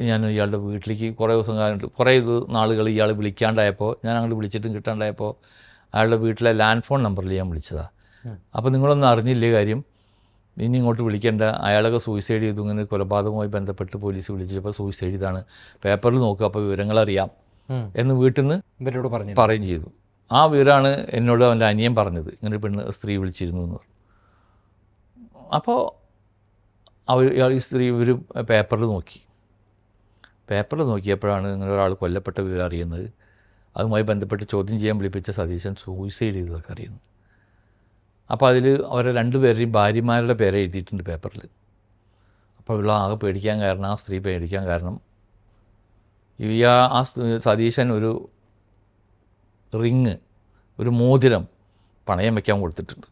ഞാൻ ഇയാളുടെ വീട്ടിലേക്ക് കുറേ ദിവസം കഴിഞ്ഞിട്ട് കുറേ നാളുകൾ ഇയാൾ വിളിക്കാണ്ടായപ്പോൾ ഞാൻ അങ്ങോട്ട് വിളിച്ചിട്ടും കിട്ടാണ്ടായപ്പോൾ അയാളുടെ വീട്ടിലെ ലാൻഡ് ഫോൺ നമ്പറിൽ ഞാൻ വിളിച്ചതാണ്. അപ്പോൾ നിങ്ങളൊന്നും അറിഞ്ഞില്ലേ കാര്യം, ഇനി ഇങ്ങോട്ട് വിളിക്കേണ്ട, അയാളൊക്കെ സൂയിസൈഡ് ചെയ്തു, ഇങ്ങനെ കൊലപാതകവുമായി ബന്ധപ്പെട്ട് പോലീസ് വിളിച്ചപ്പോൾ സൂയിസൈഡ് ചെയ്താണ്, പേപ്പറിൽ നോക്കുക അപ്പോൾ വിവരങ്ങളറിയാം എന്ന് വീട്ടിൽ നിന്ന് ഇവരോട് പറയുകയും ചെയ്തു. ആ വിവരമാണ് എന്നോട് അവൻ്റെ അനിയൻ പറഞ്ഞത്, ഇങ്ങനെ സ്ത്രീ വിളിച്ചിരുന്നു എന്ന് പറഞ്ഞു. അപ്പോൾ ഈ സ്ത്രീ ഒരു പേപ്പറിൽ നോക്കിയപ്പോഴാണ് ഇങ്ങനെ ഒരാൾ കൊല്ലപ്പെട്ട വിവരം അറിയുന്നത്. അതുമായി ബന്ധപ്പെട്ട് ചോദ്യം ചെയ്യാൻ വിളിപ്പിച്ച സതീശൻ സൂയിസൈഡ് ചെയ്തതൊക്കെ അറിയുന്നു. അപ്പോൾ അതിൽ അവരെ 2 പേരുടെയും ഭാര്യമാരുടെ പേരെ എഴുതിയിട്ടുണ്ട് പേപ്പറിൽ. അപ്പോൾ ഉള്ള ആകെ പേടിക്കാൻ കാരണം, ആ സ്ത്രീ പേടിക്കാൻ കാരണം, ആ സതീശൻ ഒരു റിങ് ഒരു മോതിരം പണയം വയ്ക്കാൻ കൊടുത്തിട്ടുണ്ട്.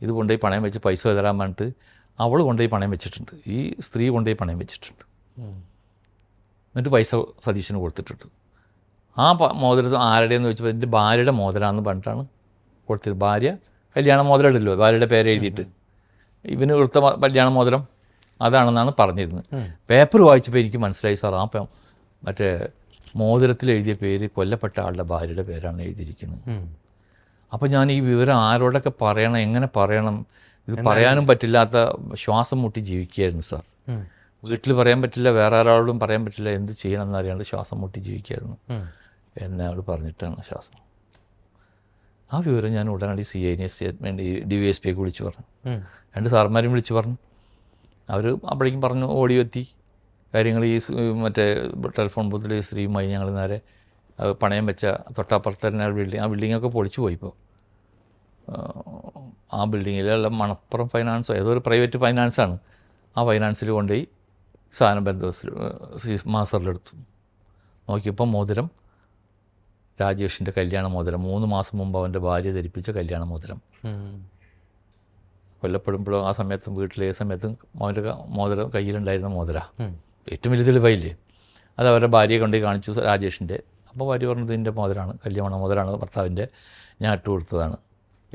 ഇത് കൊണ്ടുപോയി പണയം വെച്ച് പൈസ തരാൻ പറഞ്ഞിട്ട് അവൾ കൊണ്ടുപോയി പണയം വെച്ചിട്ടുണ്ട്, ഈ സ്ത്രീ കൊണ്ടുപോയി പണയം വെച്ചിട്ടുണ്ട്. എന്നിട്ട് പൈസ സതീശന് കൊടുത്തിട്ടുണ്ട്. ആ മോതിരം ആരുടെയെന്ന് ചോദിച്ചപ്പോൾ എൻ്റെ ഭാര്യയുടെ മോതിരമാണെന്ന് പറഞ്ഞിട്ടാണ് കൊടുത്തത്. ഭാര്യ കല്യാണ മോതിരം ഇടല്ലോ, ഭാര്യയുടെ പേര് എഴുതിയിട്ട്, ഇവന് കൊടുത്ത കല്യാണ മോതിരം അതാണെന്നാണ് പറഞ്ഞിരുന്നത്. പേപ്പർ വായിച്ചപ്പോൾ എനിക്ക് മനസ്സിലായി സാർ, ആ മറ്റേ മോതിരത്തിൽ എഴുതിയ പേര് കൊല്ലപ്പെട്ട ആളുടെ ഭാര്യയുടെ പേരാണ് എഴുതിയിരിക്കുന്നത്. അപ്പോൾ ഞാൻ ഈ വിവരം ആരോടൊക്കെ പറയണം, എങ്ങനെ പറയണം, ഇത് പറയാനും പറ്റില്ലാത്ത ശ്വാസം മുട്ടി ജീവിക്കുകയായിരുന്നു സാർ. വീട്ടിൽ പറയാൻ പറ്റില്ല, വേറെ ആരോടും പറയാൻ പറ്റില്ല, എന്ത് ചെയ്യണം എന്നറിയാണ്ട് ശ്വാസം മുട്ടി ജീവിക്കുകയായിരുന്നു എന്നോട് പറഞ്ഞിട്ടാണ് ശ്വാസം. ആ വിവരം ഞാൻ ഉടനടി CIനെ സ്റ്റേറ്റ്മെൻറ്റ് DYSPയെ വിളിച്ചു പറഞ്ഞു, 2 സാർമാരും വിളിച്ചു പറഞ്ഞു. അവർ അപ്പോഴേക്കും പറഞ്ഞു ഓടിയെത്തി കാര്യങ്ങൾ. ഈ മറ്റേ ടെലിഫോൺ ബൂത്തിൽ സ്ത്രീയുമായി ഞങ്ങൾ നേരെ പണയം വെച്ച തൊട്ടപ്പുറത്ത് തന്നെ ആ ബിൽഡിങ്ങൊക്കെ പൊളിച്ചു പോയിപ്പോൾ. ആ ബിൽഡിങ്ങിലുള്ള മണപ്പുറം ഫൈനാൻസോ ഏതോ ഒരു പ്രൈവറ്റ് ഫൈനാൻസാണ്, ആ ഫൈനാൻസിൽ കൊണ്ടുപോയി സാധനം ബന്ധോസിൽ മാസറിലെടുത്തു. നോക്കിയപ്പോൾ മോതിരം രാജേഷിൻ്റെ കല്യാണ മോതിരം, 3 മാസം മുമ്പ് അവൻ്റെ ഭാര്യ ധരിപ്പിച്ച കല്യാണ മോതിരം. കൊല്ലപ്പെടുമ്പോഴും ആ സമയത്തും വീട്ടിലെ സമയത്തും മോതിരം കയ്യിലുണ്ടായിരുന്ന മോതിര, ഏറ്റവും വലിയ തെളിവായില്ലേ. അത് അവരുടെ ഭാര്യയെ കൊണ്ടുപോയി കാണിച്ചു രാജേഷിൻ്റെ. അപ്പോൾ ഭാര്യ പറഞ്ഞത് ഇതിൻ്റെ മോതിരമാണ്, കല്യാണ മോതിരമാണ് ഭർത്താവിൻ്റെ, ഞാൻ ഇട്ട് കൊടുത്തതാണ്,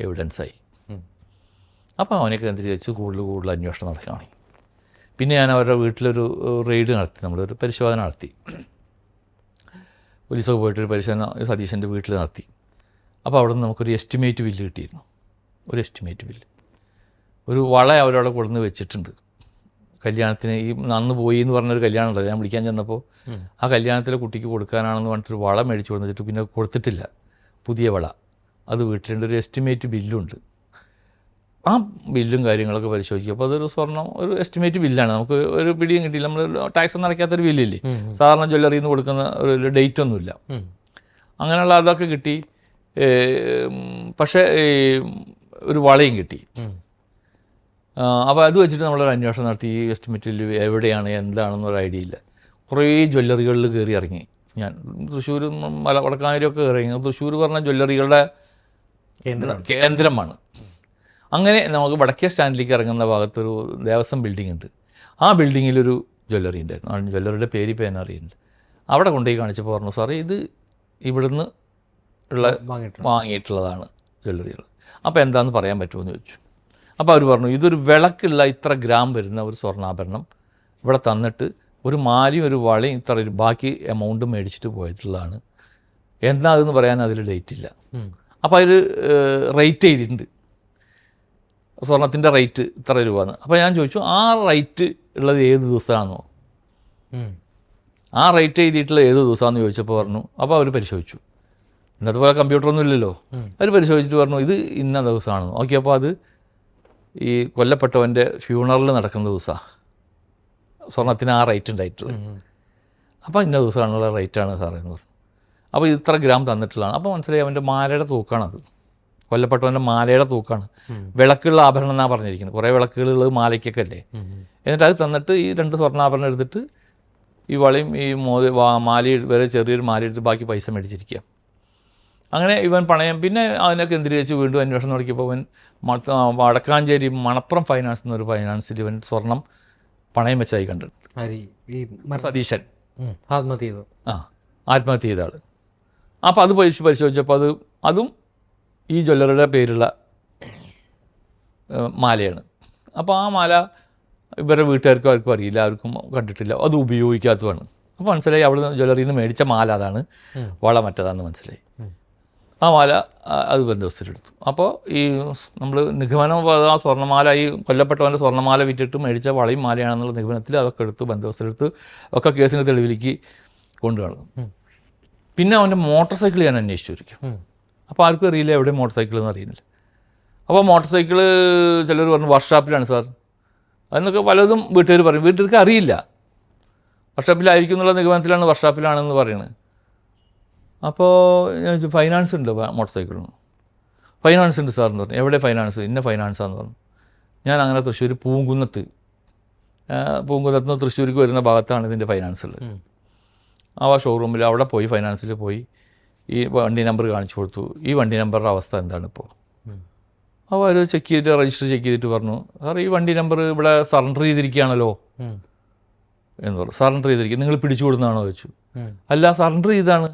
എവിഡൻസായി. അപ്പോൾ അവനെ കേന്ദ്രീകരിച്ച് കൂടുതൽ അന്വേഷണം നടക്കുകയാണ്. പിന്നെ ഞാൻ അവരുടെ വീട്ടിലൊരു റെയ്ഡ് നടത്തി, നമ്മളൊരു പരിശോധന നടത്തി. പോലീസൊക്കെ പോയിട്ടൊരു പരിശോധന സതീശൻ്റെ വീട്ടിൽ നടത്തി. അപ്പോൾ അവിടെ നിന്ന് നമുക്കൊരു എസ്റ്റിമേറ്റ് ബില്ല് കിട്ടിയിരുന്നു. ഒരു എസ്റ്റിമേറ്റ് ബില്ല്, ഒരു വള അവരവിടെ കൊടുന്ന് വെച്ചിട്ടുണ്ട് കല്യാണത്തിന്. ഈ അന്ന് പോയി എന്ന് പറഞ്ഞൊരു കല്യാണം ഉണ്ടല്ലോ, ഞാൻ വിളിക്കാൻ ചെന്നപ്പോൾ ആ കല്യാണത്തിലെ കുട്ടിക്ക് കൊടുക്കാനാണെന്ന് പറഞ്ഞിട്ടൊരു വള മേടിച്ച് കൊടുത്തിട്ട് പിന്നെ കൊടുത്തിട്ടില്ല, പുതിയ വള. അത് വീട്ടിലുണ്ട്. ഒരു എസ്റ്റിമേറ്റ് ബില്ലുണ്ട്. ആ ബില്ലും കാര്യങ്ങളൊക്കെ പരിശോധിക്കുക. അതൊരു ഒരു എസ്റ്റിമേറ്റ് ബില്ലാണ്, നമുക്ക് ഒരു പിടിയും കിട്ടിയില്ല. നമ്മൾ ടാക്സ് ഒന്നും അടയ്ക്കാത്തൊരു ബില്ലില്ലേ, സാധാരണ ജ്വല്ലറിയിൽ നിന്ന് കൊടുക്കുന്ന ഒരു ഡേറ്റ് ഒന്നുമില്ല. അങ്ങനെയുള്ള അതൊക്കെ കിട്ടി. പക്ഷേ ഒരു വളയും കിട്ടി. അപ്പോൾ അത് വെച്ചിട്ട് നമ്മളൊരു അന്വേഷണം നടത്തി. ഈ എസ്റ്റിമേറ്റിൽ എവിടെയാണ് എന്താണെന്നൊരു ഐഡിയ ഇല്ല. കുറേ ജ്വല്ലറികളിൽ കയറി ഇറങ്ങി ഞാൻ. തൃശ്ശൂർ വടക്കാനൂരൊക്കെ കയറി ഇറങ്ങി. തൃശ്ശൂർ പറഞ്ഞ ജ്വല്ലറികളുടെ കേന്ദ്രമാണ്. അങ്ങനെ നമുക്ക് വടക്കേ സ്റ്റാൻഡിലേക്ക് ഇറങ്ങുന്ന ഭാഗത്തൊരു ദേവസ്വം ബിൽഡിംഗ് ഉണ്ട്. ആ ബിൽഡിങ്ങിലൊരു ജ്വല്ലറി ഉണ്ടായിരുന്നു. ആ ജ്വല്ലറിയുടെ പേര് ഇപ്പോൾ എന്നെ അറിയുന്നുണ്ട്. അവിടെ കൊണ്ടുപോയി കാണിച്ചപ്പോൾ പറഞ്ഞു, സാറേ ഇത് ഇവിടുന്ന് ഉള്ള വാങ്ങിയിട്ടുള്ളതാണ് ജ്വല്ലറികൾ. അപ്പോൾ എന്താണെന്ന് പറയാൻ പറ്റുമോ ചോദിച്ചു. അപ്പോൾ അവർ പറഞ്ഞു, ഇതൊരു വിളക്കുള്ള ഇത്ര ഗ്രാം വരുന്ന ഒരു സ്വർണ്ണാഭരണം ഇവിടെ തന്നിട്ട് ഒരു മാലയും ഒരു വളയും ഇത്ര ബാക്കി എമൗണ്ട് മേടിച്ചിട്ട് പോയിട്ടുള്ളതാണ്. എന്താ അതെന്ന് പറയാൻ അതിൽ ഡേറ്റ് ഇല്ല. അപ്പോൾ അതിൽ റേറ്റ് ചെയ്തിട്ടുണ്ട്, സ്വർണത്തിൻ്റെ റേറ്റ് ഇത്ര രൂപയെന്ന്. അപ്പോൾ ഞാൻ ചോദിച്ചു, ആ റേറ്റ് ഉള്ളത് ഏത് ദിവസമാണെന്നോ, ആ റേറ്റ് എഴുതിയിട്ടുള്ള ഏത് ദിവസമാണെന്ന് ചോദിച്ചപ്പോൾ പറഞ്ഞു. അപ്പോൾ അവർ പരിശോധിച്ചു. ഇന്നത്തെ പോലെ കമ്പ്യൂട്ടറൊന്നും ഇല്ലല്ലോ. അവർ പരിശോധിച്ചിട്ട് പറഞ്ഞു ഇത് ഇന്ന ദിവസമാണെന്ന്. നോക്കിയപ്പോൾ അത് ഈ കൊല്ലപ്പെട്ടവൻ്റെ ഫ്യൂണറൽ നടക്കുന്ന ദിവസമാണ് സ്വർണത്തിന് ആ റേറ്റ് ഉണ്ടായിട്ടുള്ളത്. അപ്പോൾ ഇന്ന ദിവസമാണുള്ള റേറ്റാണ് സാറേ എന്ന് പറഞ്ഞു. അപ്പോൾ ഇത്ര ഗ്രാം തന്നിട്ടുള്ളതാണ്. അപ്പോൾ മനസ്സിലായി അവൻ്റെ മാലയുടെ തൂക്കാണത്, കൊല്ലപ്പെട്ടവൻ്റെ മാലയുടെ തൂക്കാണ്. വിളക്കുള്ള ആഭരണം എന്നാണ് പറഞ്ഞിരിക്കുന്നത്. കുറേ വിളക്കുകളുള്ളത് മാലയ്ക്കൊക്കെ അല്ലേ. എന്നിട്ട് അത് തന്നിട്ട് ഈ 2 സ്വർണ്ണാഭരണം എടുത്തിട്ട് ഈ വളയും ഈ മാല വരെ ചെറിയൊരു മാല എടുത്ത് ബാക്കി പൈസ മേടിച്ചിരിക്കുക. അങ്ങനെ ഇവൻ പണയം. പിന്നെ അതിനെ കേന്ദ്രീകരിച്ച് വീണ്ടും അന്വേഷണം നടത്തിയപ്പോൾ അവൻ വടക്കാഞ്ചേരി മണപ്പുറം ഫൈനാൻസ് എന്നൊരു ഫൈനാൻസിൽ ഇവൻ സ്വർണം പണയം വെച്ചായി കണ്ടിട്ടുണ്ട്. സതീശൻ ആത്മഹത്യ ചെയ്ത ആൾ. അപ്പോൾ അത് പരിശോധിച്ചപ്പോൾ അതും ഈ ജ്വല്ലറിയുടെ പേരുള്ള മാലയാണ്. അപ്പോൾ ആ മാല ഇവരുടെ വീട്ടുകാർക്കും ആർക്കും അറിയില്ല, ആർക്കും കണ്ടിട്ടില്ല, അത് ഉപയോഗിക്കാത്തതാണ്. അപ്പോൾ മനസ്സിലായി അവിടെ ജ്വല്ലറിയിൽ നിന്ന് മേടിച്ച മാല അതാണ്, വള മറ്റതാണെന്ന് മനസ്സിലായി. ആ മാല അത് ബന്ധവസ്ഥയിലെടുത്തു. അപ്പോൾ ഈ നമ്മൾ നിഗമനം ആ സ്വർണ്ണമാല, ഈ കൊല്ലപ്പെട്ടവൻ്റെ സ്വർണ്ണമാല വിറ്റിട്ട് മേടിച്ച വളയും മാലയാണെന്നുള്ള നിഗമനത്തിൽ അതൊക്കെ എടുത്ത് ബന്ധവസ്ഥയിലെടുത്ത് ഒക്കെ കേസിന് തെളിവിലേക്ക് കൊണ്ടുവന്നു. പിന്നെ അവൻ്റെ മോട്ടോർ സൈക്കിൾ ഞാൻ അന്വേഷിച്ചിരിക്കും. അപ്പോൾ ആർക്കും അറിയില്ല എവിടെ മോട്ടോർ സൈക്കിൾ എന്ന് അറിയുന്നില്ല. അപ്പോൾ മോട്ടോർ സൈക്കിൾ ചിലർ പറഞ്ഞു വർക്ക്ഷോപ്പിലാണ് സാർ എന്നൊക്കെ പലതും വീട്ടുകാർ പറയും. വീട്ടുകാർക്ക് അറിയില്ല, വർക്ക്ഷോപ്പിലായിരിക്കും എന്നുള്ള നിഗമനത്തിലാണ് വർക്ക്ഷോപ്പിലാണെന്ന് പറയുന്നത്. അപ്പോൾ ഞാൻ ചോദിച്ചു ഫൈനാൻസ് ഉണ്ട് മോട്ടോർ സൈക്കിളിന്? ഫൈനാൻസ് ഉണ്ട് സാർ എന്ന് പറഞ്ഞു. എവിടെ ഫൈനാൻസ്? ഇന്ന ഫൈനാൻസാന്ന് പറഞ്ഞു. ഞാൻ അങ്ങനെ തൃശ്ശൂർ പൂങ്കുന്നത്ത് നിന്ന് തൃശ്ശൂർക്ക് വരുന്ന ഭാഗത്താണ് ഇതിൻ്റെ ഫൈനാൻസ് ഉള്ളത്. ആ ഷോറൂമിൽ അവിടെ പോയി ഫൈനാൻസിൽ പോയി ഈ വണ്ടി നമ്പർ കാണിച്ചു കൊടുത്തു. ഈ വണ്ടി നമ്പറുടെ അവസ്ഥ എന്താണ് ഇപ്പോൾ? അപ്പോൾ അവർ ചെക്ക് ചെയ്തിട്ട് രജിസ്റ്റർ ചെക്ക് ചെയ്തിട്ട് പറഞ്ഞു, സാർ ഈ വണ്ടി നമ്പർ ഇവിടെ സറണ്ടർ ചെയ്തിരിക്കുകയാണല്ലോ എന്ന് പറഞ്ഞു. സറണ്ടർ ചെയ്തിരിക്കുക, നിങ്ങൾ പിടിച്ചു കൊടുക്കുന്നതാണോ ചോദിച്ചു. അല്ല, സറണ്ടർ ചെയ്താണ്,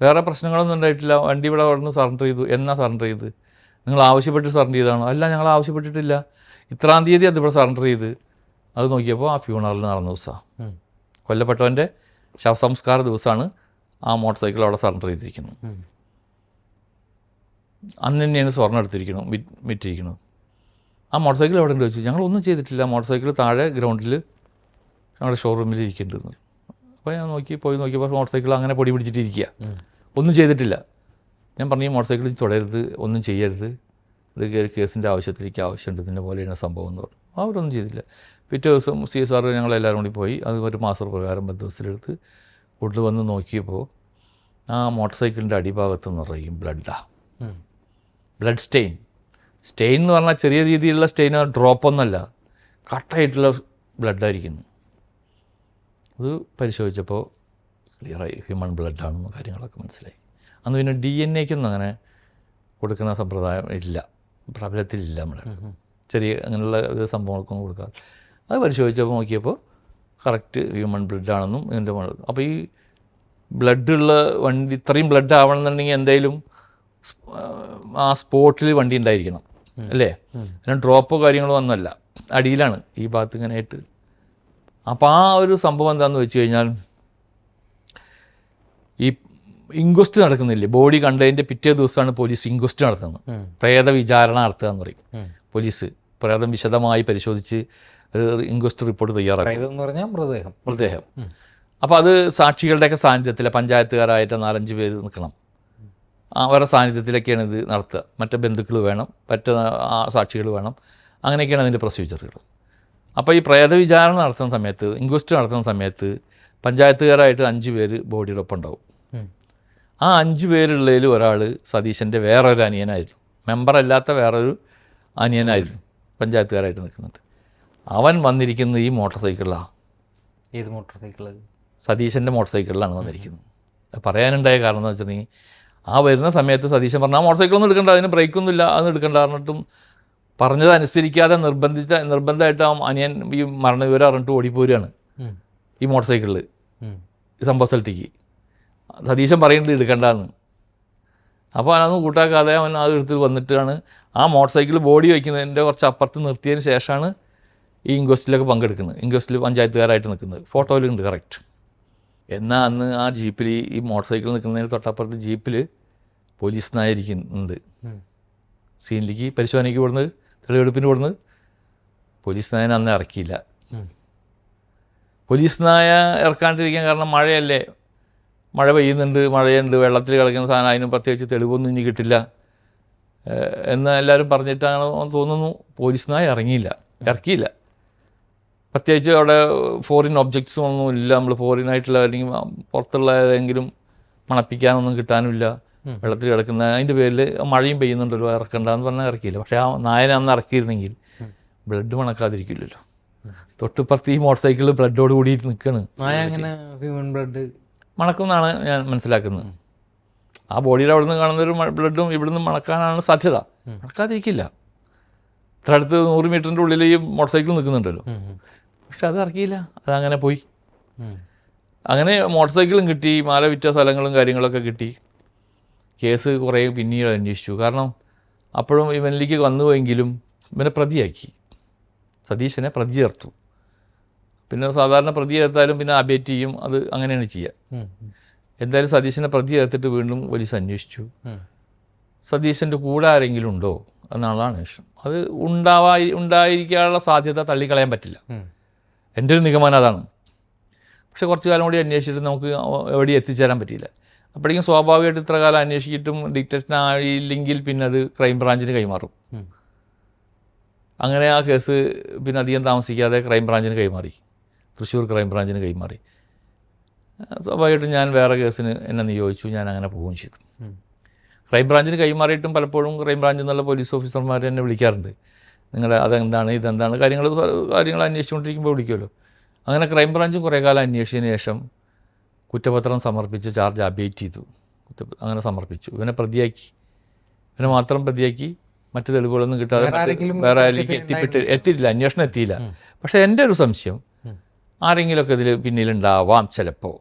വേറെ പ്രശ്നങ്ങളൊന്നും ഉണ്ടായിട്ടില്ല, വണ്ടി ഇവിടെ അവിടുന്ന് സറണ്ടർ ചെയ്തു. എന്നാ സറണ്ടർ ചെയ്ത്? നിങ്ങൾ ആവശ്യപ്പെട്ട് സറണ്ടർ ചെയ്താണോ? അല്ല, ഞങ്ങൾ ആവശ്യപ്പെട്ടിട്ടില്ല, ഇത്രാം തീയതി അതിവിടെ സറണ്ടർ ചെയ്ത്. അത് നോക്കിയപ്പോൾ ആ ഫ്യൂണറൽ നടന്ന ദിവസമാണ്, കൊല്ലപ്പെട്ടവൻ്റെ ശവസംസ്കാര ദിവസമാണ് ആ മോട്ടോർ സൈക്കിൾ അവിടെ സറണ്ടർ ചെയ്തിരിക്കുന്നത്. അന്ന് തന്നെയാണ് സ്വർണ്ണം എടുത്തിരിക്കണം, വിറ്റിരിക്കുന്നത്. ആ മോട്ടോർ സൈക്കിൾ എവിടെ ഉണ്ട് ചോദിച്ചു. ഞങ്ങളൊന്നും ചെയ്തിട്ടില്ല, മോട്ടോർ സൈക്കിൾ താഴെ ഗ്രൗണ്ടിൽ ഞങ്ങളുടെ ഷോറൂമിൽ ഇരിക്കേണ്ടത്. അപ്പോൾ ഞാൻ പോയി നോക്കിയപ്പോൾ മോട്ടോർ സൈക്കിൾ അങ്ങനെ പൊടി പിടിച്ചിട്ടിരിക്കുക, ഒന്നും ചെയ്തിട്ടില്ല. ഞാൻ പറഞ്ഞു, ഈ മോട്ടോർ സൈക്കിൾ തുടരുത്, ഒന്നും ചെയ്യരുത്, ഇത് കേസിൻ്റെ ആവശ്യത്തിലേക്ക് ആവശ്യമുണ്ട്, ഇതിൻ്റെ പോലെയാണ് സംഭവം എന്ന് പറഞ്ഞു. അവരൊന്നും ചെയ്തില്ല. പിറ്റേ ദിവസം CSR ഞങ്ങളെല്ലാവരും കൂടി പോയി, അത് ഒരു മാസപ്രകാരം 10 ദിവസത്തിലെടുത്ത് കൊണ്ടുവന്ന് നോക്കിയപ്പോൾ ആ മോട്ടോർ സൈക്കിളിൻ്റെ അടിഭാഗത്ത് നിറയും ബ്ലഡാണ്. ബ്ലഡ് സ്റ്റെയിൻ എന്ന് പറഞ്ഞാൽ ചെറിയ രീതിയിലുള്ള സ്റ്റെയിൻ, ഡ്രോപ്പൊന്നല്ല, കട്ടായിട്ടുള്ള ബ്ലഡായിരിക്കുന്നു. അത് പരിശോധിച്ചപ്പോൾ ക്ലിയറായി ഹ്യൂമൻ ബ്ലഡാണെന്ന് കാര്യങ്ങളൊക്കെ മനസ്സിലായി. അന്ന് പിന്നെ DNA-ക്കൊന്നും അങ്ങനെ കൊടുക്കുന്ന സമ്പ്രദായം ഇല്ല, പ്രബലത്തിലില്ല. നമ്മുടെ ചെറിയ അങ്ങനെയുള്ള സംഭവങ്ങൾക്കൊന്നും കൊടുക്കാറ്. അത് പരിശോധിച്ചപ്പോൾ നോക്കിയപ്പോൾ കറക്റ്റ് ഹ്യൂമൻ ബ്ലഡാണെന്നും ഇതിൻ്റെ അപ്പോൾ ഈ ബ്ലഡുള്ള വണ്ടി, ഇത്രയും ബ്ലഡ് ആവണമെന്നുണ്ടെങ്കിൽ എന്തായാലും ആ സ്പോട്ടിൽ വണ്ടി ഉണ്ടായിരിക്കണം അല്ലേ? പിന്നെ ഡ്രോപ്പോ കാര്യങ്ങളോ ഒന്നുമല്ല, അടിയിലാണ് ഈ ഭാഗത്ത് ഇങ്ങനെ ആയിട്ട്. അപ്പോൾ ആ ഒരു സംഭവം എന്താണെന്ന് വെച്ച് കഴിഞ്ഞാൽ, ഈ ഇൻക്വസ്റ്റ് നടക്കുന്നില്ലേ, ബോഡി കണ്ടതിൻ്റെ പിറ്റേ ദിവസമാണ് പോലീസ് ഇൻക്വസ്റ്റ് നടത്തുന്നത്, പ്രേത വിചാരണ നടത്തുക എന്ന് പറയും. പോലീസ് പ്രേതം വിശദമായി പരിശോധിച്ച് ഒരു ഇൻക്വസ്റ്റ് റിപ്പോർട്ട് തയ്യാറാക്കും. മൃതദേഹം. അപ്പോൾ അത് സാക്ഷികളുടെയൊക്കെ സാന്നിധ്യത്തിൽ പഞ്ചായത്തുകാരായിട്ട് 4-5 പേര് നിൽക്കണം, അവരുടെ സാന്നിധ്യത്തിലൊക്കെയാണ് ഇത് നടത്തുക. മറ്റേ ബന്ധുക്കൾ വേണം, മറ്റേ സാക്ഷികൾ വേണം, അങ്ങനെയൊക്കെയാണ് അതിൻ്റെ പ്രൊസീജിയറുകൾ. അപ്പോൾ ഈ പ്രേത വിചാരണ നടത്തുന്ന സമയത്ത്, ഇൻക്വസ്റ്റ് നടത്തുന്ന സമയത്ത് പഞ്ചായത്തുകാരായിട്ട് 5 പേര് ബോഡിയോടൊപ്പം ഉണ്ടാവും. ആ 5 പേരുള്ളതിൽ ഒരാൾ സതീശൻ്റെ വേറൊരു അനിയനായിരുന്നു, മെമ്പറല്ലാത്ത വേറൊരു അനിയനായിരുന്നു, പഞ്ചായത്തുകാരായിട്ട് നിൽക്കുന്നുണ്ട്. അവൻ വന്നിരിക്കുന്നത് ഈ മോട്ടോർ സൈക്കിളിലാണ്. ഏത് മോട്ടോർ സൈക്കിൾ? സതീശൻ്റെ മോട്ടോർ സൈക്കിളിലാണ് വന്നിരിക്കുന്നത്. പറയാനുണ്ടായ കാരണം എന്ന് വെച്ചിട്ടുണ്ടെങ്കിൽ, ആ വരുന്ന സമയത്ത് സതീശൻ പറഞ്ഞു, ആ മോട്ടോർ സൈക്കിളൊന്നും എടുക്കണ്ട, അതിന് ബ്രേക്കൊന്നും ഇല്ല, അതൊന്നും എടുക്കണ്ട പറഞ്ഞിട്ടും പറഞ്ഞത് അനുസരിക്കാതെ നിർബന്ധമായിട്ട് ആ അനിയൻ ഈ മരണവിവരം അറിഞ്ഞിട്ട് ഓടിപ്പോരുകയാണ് ഈ മോട്ടോർ സൈക്കിളിൽ ഈ സംഭവ സ്ഥലത്തേക്ക്. സതീശൻ പറയുന്നുണ്ട് എടുക്കണ്ടെന്ന്. അപ്പോൾ അതൊന്നും കൂട്ടാക്കാതെ അവൻ അത് എടുത്ത് വന്നിട്ടാണ് ആ മോട്ടോർ സൈക്കിൾ ബോഡി വയ്ക്കുന്നതിൻ്റെ കുറച്ച് അപ്പുറത്ത് നിർത്തിയതിന് ശേഷമാണ് ഈ ഇൻക്വസ്റ്റിലൊക്കെ പങ്കെടുക്കുന്നത്, ഇൻക്വസ്റ്റിൽ പഞ്ചായത്തുകാരായിട്ട് നിൽക്കുന്നത്. ഫോട്ടോയിലുണ്ട് കറക്റ്റ്. എന്നാൽ അന്ന് ആ ജീപ്പിൽ, ഈ മോട്ടോർ സൈക്കിൾ നിൽക്കുന്നതിന് തൊട്ടപ്പുറത്ത് ജീപ്പിൽ പോലീസ് നായിരിക്കുന്നുണ്ട്. സീനിലേക്ക് പരിശോധനയ്ക്ക് വിടുന്നത്, തെളിവെടുപ്പിന് വിടുന്നത്. പോലീസ് നായനെ അന്ന് ഇറക്കിയില്ല. പോലീസ് നായ ഇറക്കാണ്ടിരിക്കാൻ കാരണം മഴയല്ലേ, മഴ പെയ്യുന്നുണ്ട്, മഴയുണ്ട്, വെള്ളത്തിൽ കിടക്കുന്ന സാധനം, അതിന് പ്രത്യേകിച്ച് തെളിവൊന്നും ഇനി കിട്ടില്ല എന്ന് എല്ലാവരും പറഞ്ഞിട്ടാണ് തോന്നുന്നു പോലീസ് നായ ഇറക്കിയില്ല. പ്രത്യേകിച്ച് അവിടെ ഫോറിൻ ഒബ്ജക്ട്സും ഒന്നും ഇല്ല, നമ്മൾ ഫോറിനായിട്ടുള്ള അല്ലെങ്കിൽ പുറത്തുള്ള ഏതെങ്കിലും മണപ്പിക്കാനൊന്നും കിട്ടാനുമില്ല, വെള്ളത്തിൽ കിടക്കുന്ന. അതിൻ്റെ പേരിൽ മഴയും പെയ്യുന്നുണ്ടല്ലോ, ഇറക്കണ്ടെന്ന് പറഞ്ഞാൽ ഇറക്കിയില്ല. പക്ഷേ ആ നായനെ അന്ന് ഇറക്കിയിരുന്നെങ്കിൽ ബ്ലഡ് മണക്കാതിരിക്കില്ലല്ലോ. തൊട്ടുപ്പുറത്ത് ഈ മോട്ടോർ സൈക്കിളിൽ ബ്ലഡോട് കൂടിയിട്ട് നിൽക്കുകയാണ്. ഹ്യൂമൻ ബ്ലഡ് മണക്കുമെന്നാണ് ഞാൻ മനസ്സിലാക്കുന്നത്. ആ ബോഡിയുടെ അവിടെ നിന്ന് കാണുന്നൊരു ബ്ലഡും ഇവിടുന്ന് മണക്കാനാണ് സാധ്യത. മണക്കാതിരിക്കില്ല, ഇത്ര അടുത്ത് 100 മീറ്ററിൻ്റെ ഉള്ളിൽ ഈ മോട്ടോർ സൈക്കിൾ നിൽക്കുന്നുണ്ടല്ലോ. പക്ഷെ അത് ഇറക്കിയില്ല, അതങ്ങനെ പോയി. അങ്ങനെ മോട്ടോർ സൈക്കിളും കിട്ടി, മാല വിറ്റ സ്ഥലങ്ങളും കാര്യങ്ങളൊക്കെ കിട്ടി. കേസ് കുറേ പിന്നീട് അന്വേഷിച്ചു. കാരണം അപ്പോഴും ഇവനിലേക്ക് വന്നുവെങ്കിലും ഇവനെ പ്രതിയാക്കി, സതീശനെ പ്രതി ചേർത്തു. പിന്നെ സാധാരണ പ്രതി ചേർത്താലും പിന്നെ അബേറ്റ് ചെയ്യും, അത് അങ്ങനെയാണ് ചെയ്യുക. എന്തായാലും സതീശനെ പ്രതി ചേർത്തിട്ട് വീണ്ടും പോലീസ് അന്വേഷിച്ചു. സതീശൻ്റെ കൂടെ ആരെങ്കിലും ഉണ്ടോ എന്നാണ് അന്വേഷണം. അത് ഉണ്ടായിരിക്കാനുള്ള സാധ്യത തള്ളിക്കളയാൻ പറ്റില്ല, എൻ്റെ ഒരു നിഗമനം അതാണ്. പക്ഷെ കുറച്ച് കാലം കൂടി അന്വേഷിച്ചിട്ട് നമുക്ക് എവിടെയും എത്തിച്ചേരാൻ പറ്റിയില്ല. അപ്പോഴേക്കും സ്വാഭാവികമായിട്ട് ഇത്ര കാലം അന്വേഷിച്ചിട്ടും ഡിറ്റക്ഷൻ ആയില്ലെങ്കിൽ പിന്നെ അത് ക്രൈംബ്രാഞ്ചിന് കൈമാറും. അങ്ങനെ ആ കേസ് പിന്നെ അധികം താമസിക്കാതെ ക്രൈംബ്രാഞ്ചിന് കൈമാറി, തൃശ്ശൂർ ക്രൈംബ്രാഞ്ചിന് കൈമാറി. സ്വാഭാവികമായിട്ടും ഞാൻ വേറെ കേസിന് എന്നെ നിയോഗിച്ചു, ഞാൻ അങ്ങനെ പോവുകയും ചെയ്തു. ക്രൈംബ്രാഞ്ചിന് കൈമാറിയിട്ടും പലപ്പോഴും ക്രൈംബ്രാഞ്ചിൽ നിന്നുള്ള പോലീസ് ഓഫീസർമാർ എന്നെ വിളിക്കാറുണ്ട്, നിങ്ങളുടെ അതെന്താണ് ഇതെന്താണ് കാര്യങ്ങൾ അന്വേഷിച്ചുകൊണ്ടിരിക്കുമ്പോൾ വിളിക്കുമല്ലോ. അങ്ങനെ ക്രൈംബ്രാഞ്ചും കുറേ കാലം അന്വേഷിച്ചതിന് ശേഷം കുറ്റപത്രം സമർപ്പിച്ച് ചാർജ് അബേറ്റ് ചെയ്തു. അങ്ങനെ സമർപ്പിച്ചു. ഇവനെ പ്രതിയാക്കി, ഇവനെ മാത്രം പ്രതിയാക്കി, മറ്റു തെളിവുകളൊന്നും കിട്ടാതെ വേറെ ആരെങ്കിലും എത്തിയില്ല, അന്വേഷണം എത്തിയില്ല. പക്ഷേ എൻ്റെ ഒരു സംശയം, ആരെങ്കിലുമൊക്കെ ഇതിൽ പിന്നിലുണ്ടാവാം ചിലപ്പോൾ,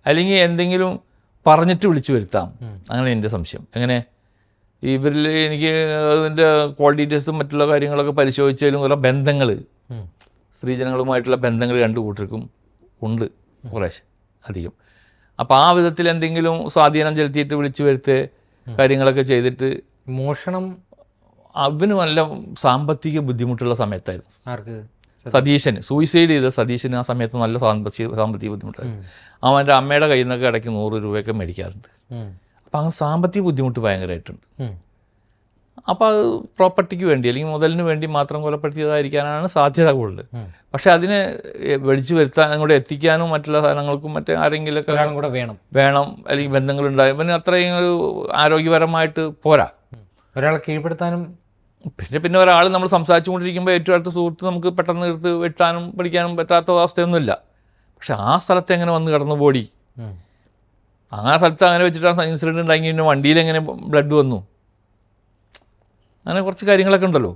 അല്ലെങ്കിൽ എന്തെങ്കിലും പറഞ്ഞിട്ട് വിളിച്ചു വരുത്താം, അങ്ങനെ എൻ്റെ സംശയം. എങ്ങനെ ഇവരിൽ എനിക്ക് അതിൻ്റെ കോൾ ഡീറ്റെയിൽസും മറ്റുള്ള കാര്യങ്ങളൊക്കെ പരിശോധിച്ചതിലും കുറേ ബന്ധങ്ങൾ, സ്ത്രീജനങ്ങളുമായിട്ടുള്ള ബന്ധങ്ങൾ രണ്ടു കൂട്ടർക്കും ഉണ്ട് കുറേശ്ശെ അധികം. അപ്പോൾ ആ വിധത്തിൽ എന്തെങ്കിലും സ്വാധീനം ചെലുത്തിയിട്ട് വിളിച്ചു വരുത്തേ കാര്യങ്ങളൊക്കെ ചെയ്തിട്ട് മോഷണം അവന് നല്ല സാമ്പത്തിക ബുദ്ധിമുട്ടുള്ള സമയത്തായിരുന്നു. ആർക്ക്? സതീശന് സൂയിസൈഡ് ചെയ്ത സതീശന് ആ സമയത്ത് നല്ല സാമ്പത്തിക ബുദ്ധിമുട്ടായിരുന്നു. അവൻ്റെ അമ്മയുടെ കയ്യിൽ നിന്നൊക്കെ ഇടയ്ക്ക് 100 രൂപയൊക്കെ മേടിക്കാറുണ്ട്. അപ്പം അങ്ങനെ സാമ്പത്തിക ബുദ്ധിമുട്ട് ഭയങ്കരമായിട്ടുണ്ട്. അപ്പോൾ അത് പ്രോപ്പർട്ടിക്ക് വേണ്ടി അല്ലെങ്കിൽ മുതലിന് വേണ്ടി മാത്രം കൊലപ്പെടുത്തിയതായിരിക്കാനാണ് സാധ്യത കൂടുതൽ. പക്ഷേ അതിനെ വിളിച്ചു വരുത്താനും കൂടെ എത്തിക്കാനും മറ്റുള്ള സാധനങ്ങൾക്കും മറ്റേ ആരെങ്കിലുമൊക്കെ കൂടെ വേണം അല്ലെങ്കിൽ ബന്ധങ്ങളുണ്ടാകും. പിന്നെ അത്രയും ഒരു ആരോഗ്യപരമായിട്ട് പോരാ. ഒരാളെ കീഴ്പ്പെടുത്താനും പിന്നെ ഒരാൾ നമ്മൾ സംസാരിച്ചുകൊണ്ടിരിക്കുമ്പോൾ ഏറ്റവും അടുത്ത സുഹൃത്ത് നമുക്ക് പെട്ടെന്ന് എടുത്ത് വെട്ടാനും പിടിക്കാനും പറ്റാത്ത അവസ്ഥയൊന്നുമില്ല. പക്ഷെ ആ സ്ഥലത്ത് എങ്ങനെ വന്ന് കടന്നു പോടി, ആ സ്ഥലത്ത് അങ്ങനെ വെച്ചിട്ടാണ് ഇൻസിഡൻറ്റ് ഉണ്ടാക്കി. പിന്നെ വണ്ടിയിൽ എങ്ങനെ ബ്ലഡ് വന്നു, അങ്ങനെ കുറച്ച് കാര്യങ്ങളൊക്കെ ഉണ്ടല്ലോ.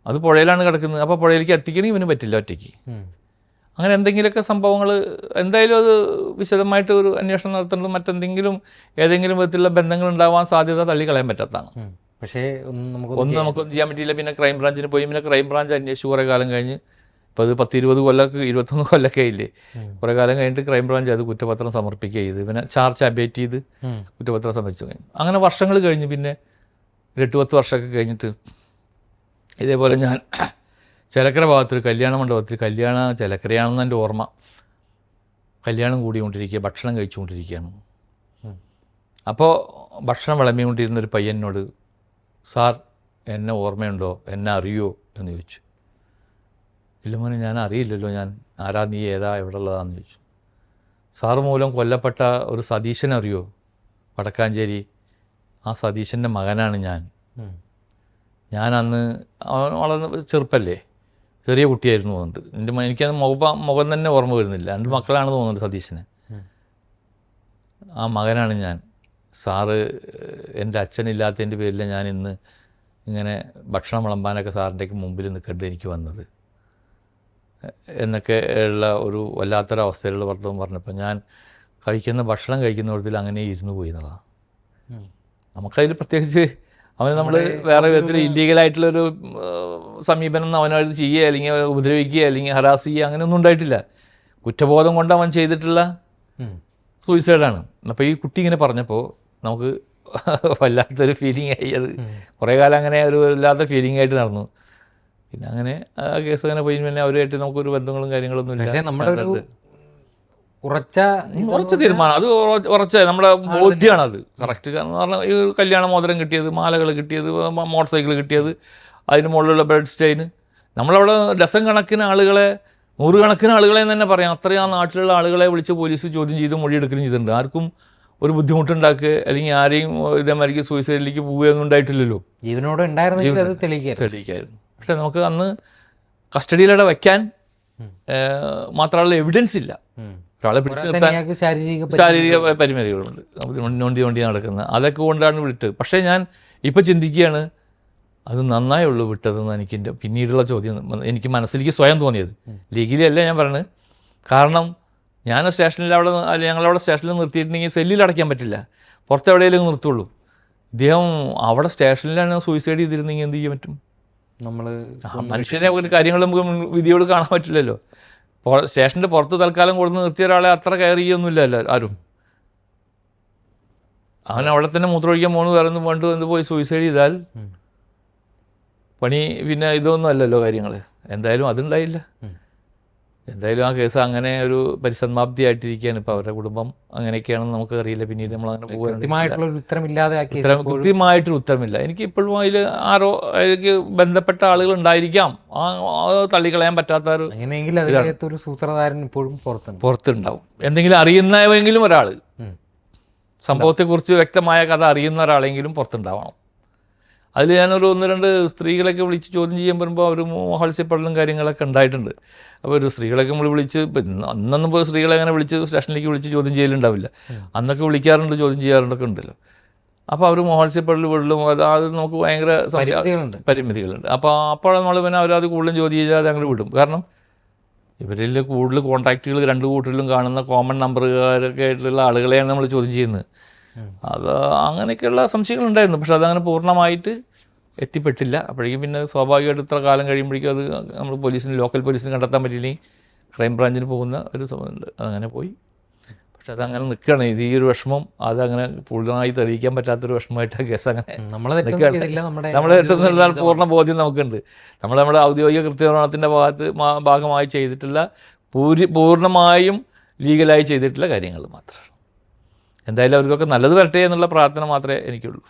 അത് പുഴയിലാണ് കിടക്കുന്നത്. അപ്പോൾ പുഴയിലേക്ക് എത്തിക്കണമെങ്കിൽ ഇവന് പറ്റില്ല ഒറ്റയ്ക്ക്. അങ്ങനെ എന്തെങ്കിലുമൊക്കെ സംഭവങ്ങൾ എന്തായാലും അത് വിശദമായിട്ട് ഒരു അന്വേഷണം നടത്തേണ്ടത്, മറ്റെന്തെങ്കിലും ഏതെങ്കിലും വിധത്തിലുള്ള ബന്ധങ്ങൾ ഉണ്ടാവാൻ സാധ്യത തള്ളിക്കളയാൻ പറ്റാത്തതാണ്. പക്ഷേ ഒന്നും നമുക്കൊന്നും ചെയ്യാൻ പറ്റിയില്ല. പിന്നെ ക്രൈംബ്രാഞ്ചിന് പോയി. പിന്നെ ക്രൈംബ്രാഞ്ച് അന്വേഷിച്ച് കുറേ കാലം കഴിഞ്ഞ്, ഇപ്പോൾ അത് 10-20 കൊല്ലമൊക്കെ 21 കൊല്ലമൊക്കെ ഇല്ലേ, കുറേ കാലം കഴിഞ്ഞിട്ട് ക്രൈംബ്രാഞ്ച് അത് കുറ്റപത്രം സമർപ്പിക്കുക ചെയ്ത്, പിന്നെ ചാർജ് അബേറ്റ് ചെയ്ത് കുറ്റപത്രം സമർപ്പിച്ചു കഴിഞ്ഞു. അങ്ങനെ വർഷങ്ങൾ കഴിഞ്ഞ്, പിന്നെ 8-10 വർഷമൊക്കെ കഴിഞ്ഞിട്ട് ഇതേപോലെ ഞാൻ ചിലക്കര ഭാഗത്തൊരു കല്യാണ മണ്ഡപത്തിൽ, ചിലക്കരയാണെന്ന് എൻ്റെ ഓർമ്മ, കല്യാണം കൂടിക്കൊണ്ടിരിക്കുക, ഭക്ഷണം കഴിച്ചുകൊണ്ടിരിക്കുകയാണ്. അപ്പോൾ ഭക്ഷണം വിളമ്പിക്കൊണ്ടിരുന്നൊരു പയ്യനോട്, സാർ എന്നെ ഓർമ്മയുണ്ടോ, എന്നെ അറിയുമോ എന്ന് ചോദിച്ചു. ഇല്ല മോനെ, ഞാൻ അറിയില്ലല്ലോ, ഞാൻ ആരാ, നീ ഏതാ, എവിടെ ഉള്ളതാന്ന് ചോദിച്ചു. സാറ് മൂലം കൊല്ലപ്പെട്ട ഒരു സതീശനെ അറിയുമോ, വടക്കാഞ്ചേരി, ആ സതീശൻ്റെ മകനാണ് ഞാൻ അന്ന്, അവൻ വളരെ ചെറുപ്പല്ലേ, ചെറിയ കുട്ടിയായിരുന്നു തോന്നുന്നുണ്ട്. എനിക്കത് മുഖം തന്നെ ഓർമ്മ വരുന്നില്ല. 2 മക്കളാണ് തോന്നുന്നുണ്ട് സതീശന്. ആ മകനാണ് ഞാൻ. സാറ് എൻ്റെ അച്ഛനില്ലാത്തതിൻ്റെ പേരിൽ ഞാൻ ഇന്ന് ഇങ്ങനെ ഭക്ഷണം വിളമ്പാനൊക്കെ സാറിൻ്റെയൊക്കെ മുമ്പിൽ നിൽക്കേണ്ടി എനിക്ക് വന്നത് എന്നൊക്കെ ഉള്ള ഒരു വല്ലാത്തൊരവസ്ഥയിലുള്ള വർത്തമാനം പറഞ്ഞപ്പോൾ, ഞാൻ കഴിക്കുന്ന ഭക്ഷണം കഴിക്കുന്ന വിധത്തിൽ അങ്ങനെ ഇരുന്ന് പോയി എന്നുള്ളതാണ്. നമുക്കതിൽ പ്രത്യേകിച്ച് അവന് നമ്മൾ വേറെ വിധത്തിൽ ഇല്ലീഗലായിട്ടുള്ളൊരു സമീപനം അവനോട് ചെയ്യുക, അല്ലെങ്കിൽ ഉപദ്രവിക്കുക, അല്ലെങ്കിൽ ഹറാസ് ചെയ്യുക, അങ്ങനെയൊന്നും ഉണ്ടായിട്ടില്ല. കുറ്റബോധം കൊണ്ട് അവൻ ചെയ്തിട്ടുള്ള സൂയിസൈഡാണ്. അപ്പോൾ ഈ കുട്ടി ഇങ്ങനെ പറഞ്ഞപ്പോൾ നമുക്ക് വല്ലാത്തൊരു ഫീലിംഗ് ആയി. അത് കുറേ കാലം അങ്ങനെ ഒരു വല്ലാത്ത ഫീലിംഗ് ആയിട്ട് നടന്നു. പിന്നെ അങ്ങനെ ആ കേസ് അങ്ങനെ പോയി. പിന്നെ അവരുമായിട്ട് നമുക്കൊരു ബന്ധങ്ങളും കാര്യങ്ങളൊന്നും ഇല്ല. നമ്മുടെ ഒരു ഉറച്ച തീരുമാനം, അത് ഉറച്ച നമ്മുടെ ബോധ്യമാണ് അത് കറക്റ്റ്. കാരണം പറഞ്ഞാൽ ഈ കല്യാണ മോതിരം കിട്ടിയത്, മാലകൾ കിട്ടിയത്, മോട്ടോർ സൈക്കിൾ കിട്ടിയത്, അതിന് മുകളിലുള്ള ബെഡ് സ്റ്റൈന്, നമ്മളവിടെ ഡസൻ കണക്കിന് ആളുകളെ, 100 കണക്കിന് ആളുകളെ തന്നെ പറയാം, അത്രയും ആ നാട്ടിലുള്ള ആളുകളെ വിളിച്ച് പോലീസ് ചോദ്യം ചെയ്ത് മൊഴിയെടുക്കുകയും ചെയ്തിട്ടുണ്ട്. ആർക്കും ഒരു ബുദ്ധിമുട്ടുണ്ടാക്കുക അല്ലെങ്കിൽ ആരെയും ഇതേമാതിരിക്ക് സൂയിസൈഡിലേക്ക് പോവുകയൊന്നും ഉണ്ടായിട്ടില്ലല്ലോ. ജീവനോട് ഉണ്ടായിരുന്നെങ്കിൽ അത് തെളിയിക്കായിരുന്നു. പക്ഷേ നമുക്ക് അന്ന് കസ്റ്റഡിയിലൂടെ വയ്ക്കാൻ മാത്രമുള്ള എവിഡൻസ് ഇല്ല. ഒരാളെ പിടിച്ചു നിർത്താൻ ശാരീരിക പരിമിതികളുണ്ട്, നോണ്ടി നടക്കുന്നത്. അതൊക്കെ കൊണ്ടാണ് വിട്ടത്. പക്ഷേ ഞാൻ ഇപ്പം ചിന്തിക്കുകയാണ്, അത് നന്നായുള്ളൂ വിട്ടതെന്ന് എനിക്ക് പിന്നീടുള്ള ചോദ്യം എനിക്ക് മനസ്സിലേക്ക് സ്വയം തോന്നിയത്. ലീഗലി അല്ല ഞാൻ പറയുന്നത്. കാരണം ഞാൻ സ്റ്റേഷനിൽ ഞങ്ങളവിടെ സ്റ്റേഷനിൽ നിർത്തിയിട്ടുണ്ടെങ്കിൽ സെല്ലിൽ അടയ്ക്കാൻ പറ്റില്ല, പുറത്തെവിടെയെങ്കിലും നിർത്തുള്ളൂ. ഇദ്ദേഹം അവിടെ സ്റ്റേഷനിലാണ് സൂയിസൈഡ് ചെയ്തിരുന്നെങ്കിൽ എന്ത് ചെയ്യാൻ പറ്റും? മനുഷ്യനെ ഒരു കാര്യങ്ങൾ നമുക്ക് വിധിയോട് കാണാൻ പറ്റില്ലല്ലോ. സ്റ്റേഷൻ്റെ പുറത്ത് തൽക്കാലം കൊടുത്ത് നിർത്തിയ ഒരാളെ അത്ര കെയർ ചെയ്യൊന്നുമില്ല ആരും. അവൻ അവിടെ തന്നെ മൂത്രമൊഴിക്കാൻ വേറെ എന്ത് പോയി സൂയിസൈഡ് ചെയ്താൽ പണി പിന്നെ ഇതൊന്നും അല്ലല്ലോ കാര്യങ്ങൾ. എന്തായാലും അതുണ്ടായില്ല. എന്തായാലും ആ കേസ് അങ്ങനെ ഒരു പരിസമാപ്തി ആയിട്ടിരിക്കുകയാണ്. ഇപ്പോൾ അവരുടെ കുടുംബം അങ്ങനെയൊക്കെയാണെന്ന് നമുക്ക് അറിയില്ല. പിന്നീട് നമ്മളങ്ങനെ കൃത്യമായിട്ടൊരു ഉത്തരമില്ല. എനിക്ക് ഇപ്പോഴും അതിൽ ആരോ അതിലേക്ക് ബന്ധപ്പെട്ട ആളുകൾ ഉണ്ടായിരിക്കാം. തള്ളിക്കളയാൻ പറ്റാത്ത ഒരു സൂത്രധാരൻ ഇപ്പോഴും പുറത്തുണ്ടാവും. എന്തെങ്കിലും അറിയുന്നവെങ്കിലും ഒരാൾ, സംഭവത്തെക്കുറിച്ച് വ്യക്തമായ കഥ അറിയുന്ന ഒരാളെങ്കിലും പുറത്തുണ്ടാവണം. അതിൽ ഞാനൊരു 1-2 സ്ത്രീകളൊക്കെ വിളിച്ച് ചോദ്യം ചെയ്യാൻ വരുമ്പോൾ അവർ മോഹാത്സ്യപ്പെടലും കാര്യങ്ങളൊക്കെ ഉണ്ടായിട്ടുണ്ട്. അപ്പോൾ ഒരു സ്ത്രീകളൊക്കെ നമ്മൾ വിളിച്ച് അന്നൊന്നും ഇപ്പോൾ സ്ത്രീകളെ അങ്ങനെ വിളിച്ച് സ്റ്റേഷനിലേക്ക് വിളിച്ച് ചോദ്യം ചെയ്യലുണ്ടാവില്ല. അന്നൊക്കെ വിളിക്കാറുണ്ട്, ചോദ്യം ചെയ്യാറുണ്ടൊക്കെ ഉണ്ടല്ലോ. അപ്പോൾ അവർ മോഹാത്സ്യപ്പെടൽ വിടലും അത് നമുക്ക് ഭയങ്കര പരിമിതികളുണ്ട്. അപ്പോൾ നമ്മൾ പിന്നെ അവരത് കൂടുതലും ചോദ്യം ചെയ്യാതെ അങ്ങനെ വിടും. കാരണം ഇവരിൽ കൂടുതൽ കോൺടാക്റ്റുകൾ 2 കൂട്ടരിലും കാണുന്ന കോമൺ നമ്പറുകാരൊക്കെ ആയിട്ടുള്ള ആളുകളെയാണ് നമ്മൾ ചോദ്യം ചെയ്യുന്നത്. അത് അങ്ങനെയൊക്കെയുള്ള സംശയങ്ങളുണ്ടായിരുന്നു. പക്ഷെ അതങ്ങനെ പൂർണ്ണമായിട്ട് എത്തിപ്പെട്ടില്ല. അപ്പോഴേക്കും പിന്നെ സ്വാഭാവികമായിട്ട് ഇത്ര കാലം കഴിയുമ്പോഴേക്കും അത് നമ്മൾ ലോക്കൽ പോലീസിന് കണ്ടെത്താൻ പറ്റിയില്ലെങ്കിൽ ക്രൈം ബ്രാഞ്ചിന് പോകുന്ന ഒരു സംഭവമുണ്ട്. അതങ്ങനെ പോയി. പക്ഷെ അതങ്ങനെ നിൽക്കുകയാണ്. ഇത് ഈ ഒരു വിഷമം അതങ്ങനെ പൂർണ്ണമായി തെളിയിക്കാൻ പറ്റാത്തൊരു വിഷമമായിട്ട് കേസ് അങ്ങനെ നമ്മളെ എത്തുന്നതാണ് പൂർണ്ണ ബോധ്യം നമുക്കുണ്ട്. നമ്മുടെ ഔദ്യോഗിക കൃത്യനിർവഹണത്തിൻ്റെ ഭാഗമായി ചെയ്തിട്ടുള്ള പൂർണ്ണമായും ലീഗലായി ചെയ്തിട്ടുള്ള കാര്യങ്ങൾ മാത്രമാണ്. എന്തായാലും അവർക്കൊക്കെ നല്ലത് വരട്ടെ എന്നുള്ള പ്രാർത്ഥന മാത്രമേ എനിക്കുള്ളൂ.